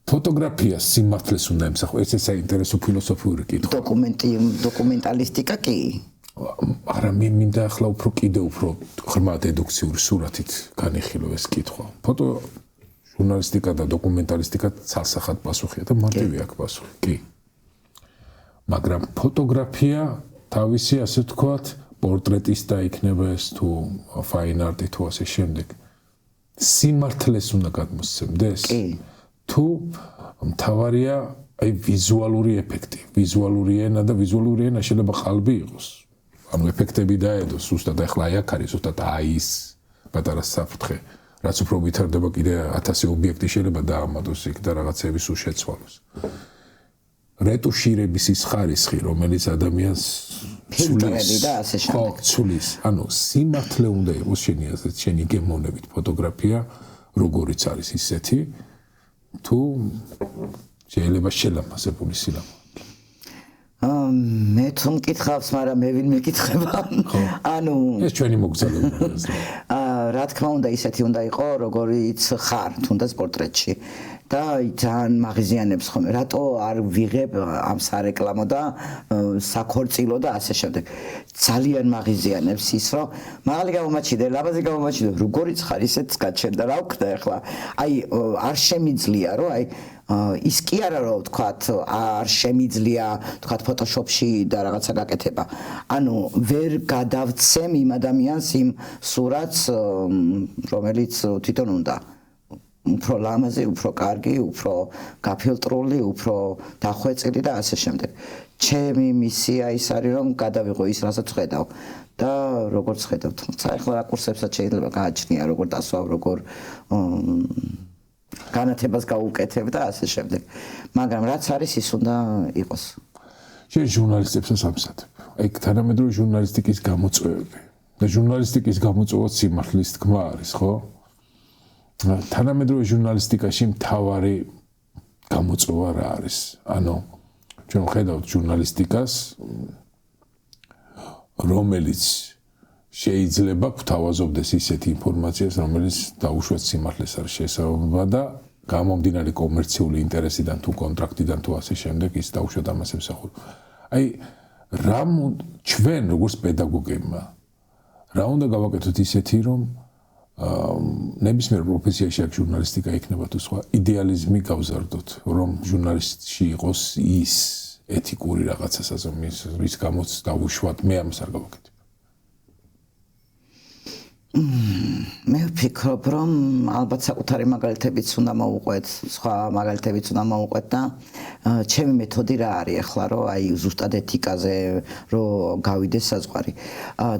ფოტოგრაფია სიმართლეს უნდა ემსახურება. ეს საინტერესო ფილოსოფიური კითხვა. დოკუმენტალისტიკა კი? არა, მე მინდა ახლა უფრო კიდე უფრო ღრმა დედუქციური სურათით განიხილო ეს კითხვა. ფოტოჟურნალისტიკა და დოკუმენტალისტიკა ცალსახად პასუხია და მარტივი აქვს პასუხი. კი. მაგრამ ფოტოგრაფია თავისი, ასე ვთქვათ, პორტრეტისტა იქნება ეს თუ fine art-ი თუ ასე შემდეგ. სიმართლეს უნდა გადმოსცემდეს? კი. თუ მთავარია აი ვიზუალური ეფექტი, ვიზუალური ენა და ვიზუალური ენა შეიძლება ყალბი იყოს. ანუ ეფექტები დაედოს, ზუსტად ახლა აი აქ არის, ზუსტად აი ის პატარა საფრთხე, რაც უფრო ვითარდება კიდე 1000 ობიექტი შეიძლება დაამატოს იქ და რაღაცები სულ შეცვალოს. რეტუშირების ის ხარისხი, რომელიც ადამიანს ფილტრები და ასე შემდეგ. ცulis, ანუ სიმართლე უნდა იყოს შენი აზრით, შენი გემოვნებით ფოტოგრაფია, როგორიც არის ისეთი, თუ შეიძლება შელამაზებული სილამაზე. მე თუ მკითხავს, მაგრამ მე ვინ მეკითხება? ანუ ეს ჩვენი მოგზაურობაა. რა თქმა უნდა, ისეთი უნდა იყო, როგორიც ხარ, თუნდაც პორტრეტში. და ძალიან მაღიზიანებს ხომ რატო არ ვიღებ ამ სარეკლამო და საქორწილო და ასე შემდეგ ძალიან მაღიზიანებს ის რომ მაღალი გამომაჩიდე ლაბაზი გამომაჩიდე როგორიც ხარ ისეც გაჩერდა რა ვქნა ახლა აი არ შემიძლია რომ აი ის კი არა რომ ვთქვათ არ შემიძლია ვთქვათ ფოტოშოპში და რაღაცა გაკეთება ანუ ვერ გადავცემ იმ ადამიანს იმ სურათს რომელიც თვითონ უნდა უფრო ლამაზი, უფრო კარგი, უფრო გაფილტრული, უფრო დახვეწილი და ასე შემდეგ. ჩემი მისია ის არის რომ გადავიღო ის რასაც ხედავ და როგორც ხედავ, თუმცა ახლა რაკურსებსაც შეიძლება გააჩნია, როგორ დასვავ, როგორ განათებას გავუკეთებ და ასე შემდეგ. მაგრამ რაც არის ის უნდა იყოს. შენ ჟურნალისტებსაც ამსათებ. აი თანამედროვე ჟურნალისტიკის გამოწვევები და ჟურნალისტიკის გამოწვევა სიმართლის თქმა არის, ხო? თანამედროვე ჟურნალისტიკაში მთავარი გამოწვევა რა არის? ანუ ჩვენ ვხედავთ ჟურნალისტიკას, რომელიც შეიძლება გვთავაზობდეს ისეთი ინფორმაციას, რომელიც დაუშვათ სიმართლეს არ შეესაბამება და გამომდინარე კომერციული ინტერესიდან თუ კონტრაქტიდან თუ ასე შემდეგ ის დაუშვათ ამას ემსახურება. აი რა ჩვენ როგორც პედაგოგებმა რა უნდა გავაკეთოთ ისეთი რომ ნებისმიერ პროფესიაში აქ ჟურნალისტიკა იქნება თუ სხვა იდეალიზმი გავზარდოთ რომ ჟურნალისტში იყოს ის ეთიკური რაღაცა საზომის რის გამოც დავუშვათ მე ამას არ გავაკეთებ მე ვფიქრობ რომ ალბათ საკუთარი მაგალითებიც უნდა მოვუყვეთ სხვა მაგალითებიც უნდა მოვუყვეთ და ჩემი მეთოდი რა არის ახლა რომ აი ზუსტად ეთიკაზე რომ გავიდეს საზღვარი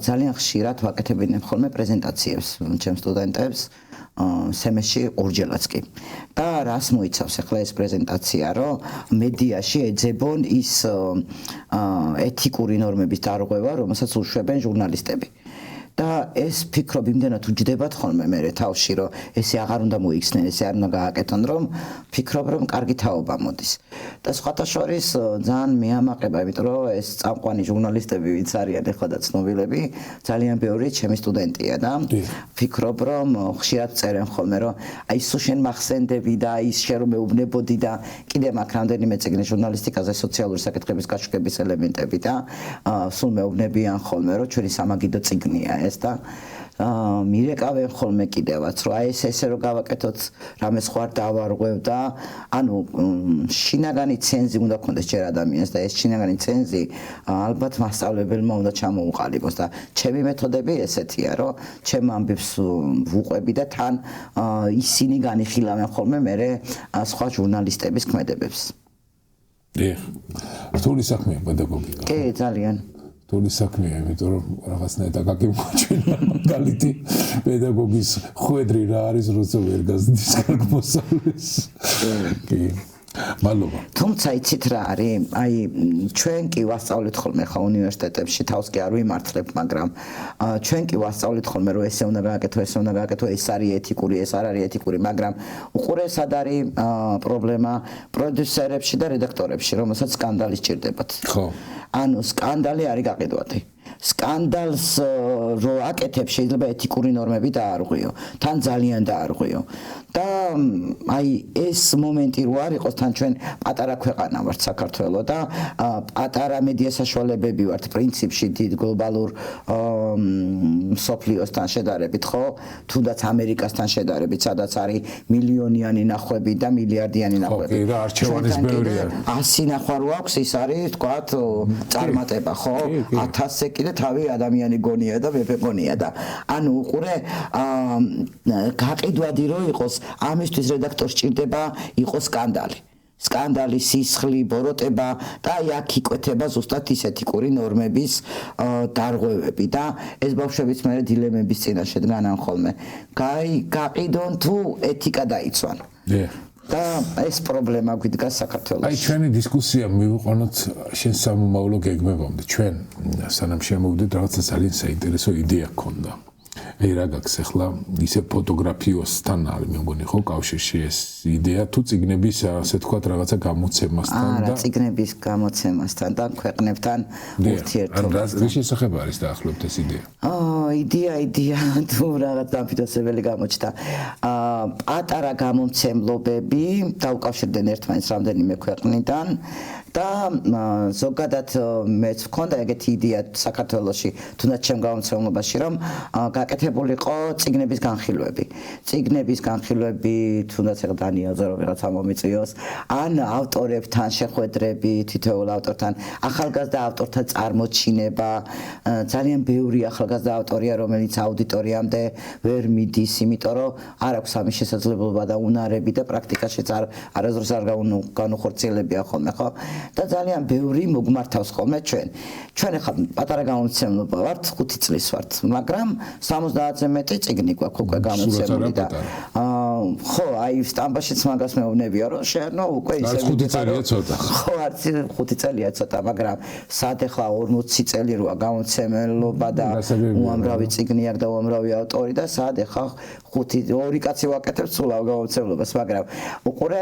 ძალიან ხშირად ვაკეთებინებ ხოლმე პრეზენტაციებს ჩემ სტუდენტებს სემესში ორჯერაც კი და რას მოიცავს ახლა ეს პრეზენტაცია რომ მედიაში ეძებონ ის ეთიკური ნორმების დარღვევა რომელსაც უშვებენ ჟურნალისტები და ეს ფიქრობ იმდენად უჯდებათ ხოლმე მე თავში რომ ესე აღარ უნდა მოიქცნენ ესე არ უნდა გააკეთონ რომ ფიქრობ რომ კარგი თაობა მოდის და სხვათა შორის ძალიან მეამაყება იმიტომ რომ ეს წამყვანი ჟურნალისტები ვინც არიან ახლა და ცნობილები ძალიან ბევრი ჩემი სტუდენტია და ფიქრობ რომ ხშირად წერენ ხოლმე რომ აი სულ შენ მახსენდები და ის შენ რომ მეუბნებოდი და კიდე მაქვს რამდენიმე წიგნი ჟურნალისტიკაზე სოციალური საკითხების გაშუქების ელემენტები და სულ მეუბნებიან ხოლმე რომ ჩვენი სამაგიდო წიგნია ეს და მირეკავენ ხოლმე კიდევაც რომ აი ესე რომ გავაკეთოთ რამე სხვა დავარღვევ და ანუ შინაგანი ცენზი უნდა გქონდეს ჯერ ადამიანს და ეს შინაგანი ცენზი ალბათ მასწავლებელმა უნდა ჩამოუყალიბოს და ჩემი მეთოდები ესეთია რომ ჩემ ამბებს ვუყვები და თან ისინი განიხილავენ ხოლმე მე სხვა ჟურნალისტების ქმედებებს დიახ რთული საქმეა პედაგოგიკა კი ძალიან რთული საქმეა, იმიტომ რომ რაღაცნაირად გაგიმოჩვენა მაგალითი პედაგოგის ხვედრი რა არის, როცა ვერ გაზრდის კარგ მოსწავლეს. კი. მადლობა. თუმცა იცით რა არის? აი ჩვენ კი ვასწავლეთ ხოლმე ხა უნივერსიტეტებში თავს კი არ ვიმართლებ, მაგრამ ჩვენ კი ვასწავლეთ ხოლმე რომ ესე უნდა გააკეთო, ესე უნდა გააკეთო, ეს არის ეთიკური, ეს არ არის ეთიკური, მაგრამ უყურე სად არის პრობლემა პროდიუსერებში და რედაქტორებში, რომელსაც სკანდალი სჭირდებათ. ხო. ანუ სკანდალი არის გაყიდვადი. სკანდალს რო აკეთებ შეიძლება ეთიკური ნორმები დაარღვიო, თან ძალიან დაარღვიო. და აი ეს მომენტი რო არ იყოს თან ჩვენ პატარა ქვეყანა ვართ საქართველო და პატარა მედია საშუალებები ვართ პრინციპში დიდ გლობალურ სოფლიოსთან შედარებით, ხო? თუნდაც ამერიკასთან შედარებით, სადაც არის მილიონიანი ნახვები და მილიარდიანი ნახვები. ხო, კი, და არჩევანის ბევრია. 100 ნახვა რო აქვს, ის არის, თქვათ, წარმატება, ხო? 1000-ზე კიდე თავი ადამიანი გონია და მეფე გონია და ანუ უყურე გაყიდვადი რო იყოს ამისთვის რედაქტორს სჭირდება იყოს სკანდალი. სკანდალი, სისხლი, ბოროტება და აი აქ იკვეთება ზუსტად ის ეთიკური ნორმების დარღვევები და ეს ბავშვებიც მე დილემების წინაშე დგანან ხოლმე. გაყიდონ თუ ეთიკა დაიცვან. და ეს პრობლემა გვიდგას საქართველოში. აი ჩვენი დისკუსია მივიყვანოთ შენ სამომავლო გეგმებამდე. ჩვენ სანამ შემოვიდეთ რაღაცა ძალიან საინტერესო იდეა გქონდა. აი რა გაქვს ახლა ისე ფოტოგრაფიოსთან არის მე მგონი ხო კავშირში ეს იდეა თუ წიგნების ასე თქვა რაღაცა გამოცემასთან და წიგნების გამოცემასთან და ქვეყნებთან ურთიერთობასთან. რის შესახებ არის დაახლოებით ეს იდეა? იდეა თუ რაღაც დამფიძვებელი გამოჩნდა. პატარა გამომცემლობები დაუკავშირდნენ ერთმანეთს რამდენიმე ქვეყნიდან და ზოგადად მეც მქონდა ეგეთი იდეა საქართველოში თუნდაც ჩემ გამომცემლობაში რომ გაკეთებულიყო წიგნების განხილვები. წიგნების განხილვები თუნდაც ეხლა დანიელზე რომ რაღაცა მომიწვიოს ან ავტორებთან შეხვედრები თითოეულ ავტორთან ახალგაზრდა ავტორთა წარმოჩინება ძალიან ბევრი ახალგაზრდა ავტორია რომელიც აუდიტორიამდე ვერ მიდის იმიტომ რომ არ აქვს ამის შესაძლებლობა და უნარები და პრაქტიკაშიც არასდროს არ განუხორციელებია ხოლმე ხო და ძალიან ბევრი მოგმართავს ხოლმე ჩვენ ახლა პატარა გამომცემლობა ვართ 5 წლის ვართ მაგრამ 70-ზე მეტი წიგნი გვაქვს უკვე გამოცემული და ხო აი სტამბაშიც მაგას მეუბნებია რომ შეერნო უკვე ისე 5 წელია ცოტა ხო არც 5 წელია ცოტა მაგრამ სად ახლა 40 წელი როა გამოცემლობა და უამრავი წიგნი აქვს და უამრავი ავტორი და სად ახლა 2 კაცი ვაკეთებს სულ გამოცემლობას მაგრამ უყურე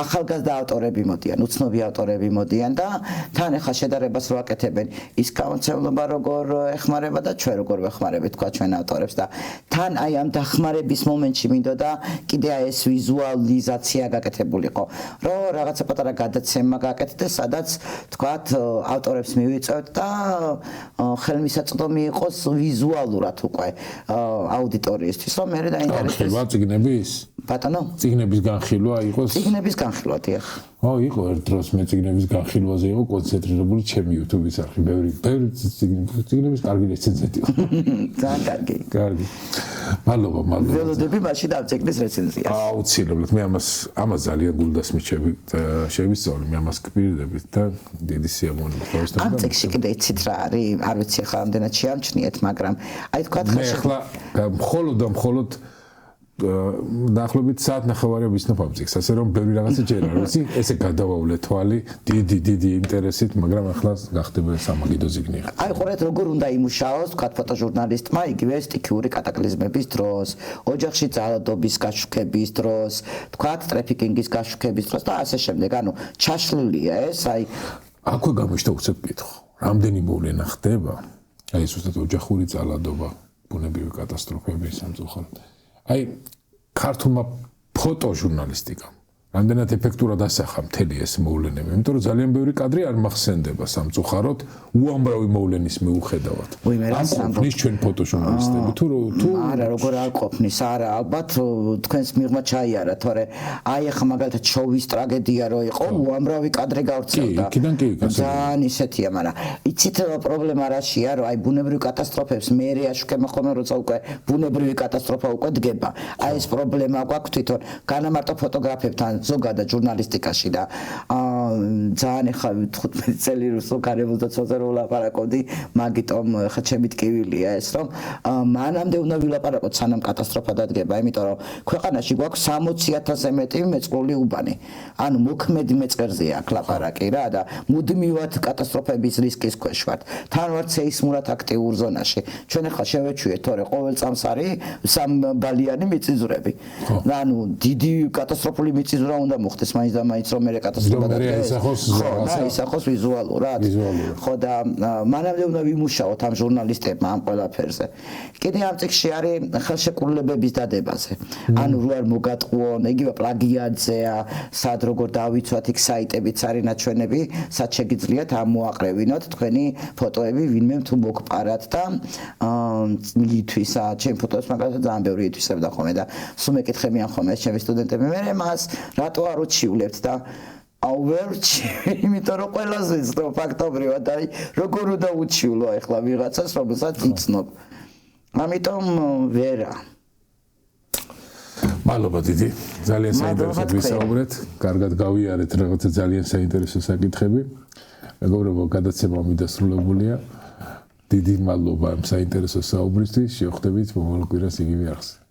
ახალგაზრდა ავტორები მოდიან უცნობი ავტორები მოდიან და თან ახლა შედარებას რო აკეთებენ ის გამოცემლობა როგორ ეხმარება და ჩვენ როგორ ვეხმარებით თქვა ჩვენ ავტორებს და თან აი ამ დახმარების მომენტში მინდოდა კიდე ეს ვიზუალიზაცია გაკეთებულიყო რომ რაღაცა პატარა გადაცემა გააკეთდეს სადაც თქვათ ავტორებს მივიწევთ და ხელმისაწვდომი იყოს ვიზუალურად უკვე აუდიტორიისთვის რომ მე დაინტერესდეს წიგნების ბატონო წიგნების განხილვა იყოს წიგნების განხილვა დიახ იყო ერთ დროს მე წიგნების განხილვაზე იყო კონცენტრირებული ჩემი YouTube-ის არხი ბევრი წიგნების კარგი რეცენზიები იყო ძალიან კარგი მადლობა ველოდები მაშინ ამ წიგნის რეცენზიას აუცილებლად მე ამას ძალიან გულდას მიჩები შევისწავლე მე ამას გპირდებით და დიდი სიამოვნებით ამ წიგნში კიდე იცით რა არის არ ვიცი ახლა ამდენად შეამჩნიეთ მაგრამ აი თქვა მე ახლა მხოლოდ დაახლოებით საათნახევარი ვისნობ ამ წიგნს, ასე რომ ბევრი რაღაცა ჯერ არ ვიცი, ესე გადავავლე თვალი, დიდი ინტერესით, მაგრამ ახლა გახდება სამაგიდო წიგნი. აი ყურეთ როგორ უნდა იმუშაოს, თქვა ფოტოჟურნალისტმა იგივე სტიქიური კატაკლიზმების დროს, ოჯახში ძალადობის გაშუქების დროს, თქვა ტრაფიკინგის გაშუქების დროს და ასე შემდეგ. ანუ ჩაშლილია ეს, აი აქვე გამოჩნდა უცებ კითხვა. რამდენი მოვლენა ხდება? აი ზუსტად ოჯახური ძალადობა, ბუნებრივი კატასტროფები სამწუხაროდ. აი ქართულმა ფოტოჟურნალისტიკამ რამდენად ეფექტურად ასახა მთელი ეს მოვლენები, იმიტომ რომ ძალიან ბევრი კადრი არ მახსენდება სამწუხაროდ უამრავი მოვლენის მიუხედავად. ამყოფნის ჩვენ ფოტოჟურნალისტები თუ არა როგორ არ ყოფნის, არა ალბათ თქვენს მიღმა ჩაიარა, თორე აი ახლა მაგალითად შოვის ტრაგედია რო იყო, უამრავი კადრი გავრცელდა. ძალიან ისეთია, მაგრამ იცით პრობლემა რაშია, რომ აი ბუნებრივი კატასტროფებს მეერე აშუქება ხოლმე, როცა უკვე ბუნებრივი კატასტროფა უკვე დგება. აი ეს პრობლემა გვაქვს თვითონ განამარტო ფოტოგრაფებთან ზოგადად ჟურნალისტიკაში და ძალიან ახლა 15 წელი რუსულ გარემოსდაცვაზე რო ვლაპარაკობდი, მაგიტომ ხა ჩემი ტკივილია ეს რომ მანამდე უნდა ვილაპარაკოთ სანამ კატასტროფა დადგება, იმიტომ რომ ქვეყანაში გვაქვს 60,000-ზე მეტი მეწყრული უბანი. ანუ მოქმედი მეწყერზეა აქ ლაპარაკი რა და მუდმივად კატასტროფების რისკის ქვეშ ვართ. თან ვართ სეისმურად აქტიურ ზონაში. ჩვენ ახლა შევეჩვიეთ, თორე ყოველ წამს არის 3 ბალიანი მიწისძვრები. ანუ დიდი კატასტროფული მიწისძვრა უნდა მოხდეს მაინც და მაინც რომ მე კატასტროფა დადგეს. ხო, ისახოს ვიზუალურად. ხო და მანამდე უნდა ვიმუშაოთ ამ ჟურნალისტებმა ამ ყველაფერზე. კიდე ამ წიგნში არის ხელშეკრულებების დადებაზე. ანუ რო არ მოგატყუონ, იგივე პლაგიატზეა, სად როგორ დავიცვათ იქ საიტებიც არის ნაჩვენები, სად შეგიძლიათ ამ მოაყრევინოთ თქვენი ფოტოები ვინმე თუ მოგპარათ და ითვისა, ჩემ ფოტოებს მაგალითად ძალიან ბევრი ითვისებდა ხოლმე და სულ მეკითხებიან ხოლმე ჩემი სტუდენტები, მე მას რატო არ უჩივლებთ და აუვერჩი, იმიტომ რომ ყველაზე ცნობ ფაქტობრივად აი როგორ უნდა უჩივლო ახლა ვიღაცას, რომელსაც იცნობ. ამიტომ ვერა. მადლობა დიდი. ძალიან საინტერესო ვისაუბრეთ. კარგად გავიარეთ რაღაცა ძალიან საინტერესო საკითხები. მეგობრებო, გადაცემა მიდასრულებულია. დიდი მადლობა ამ საინტერესო საუბრისთვის. შევხვდებით მომავალ კვირას იგივე არხზე.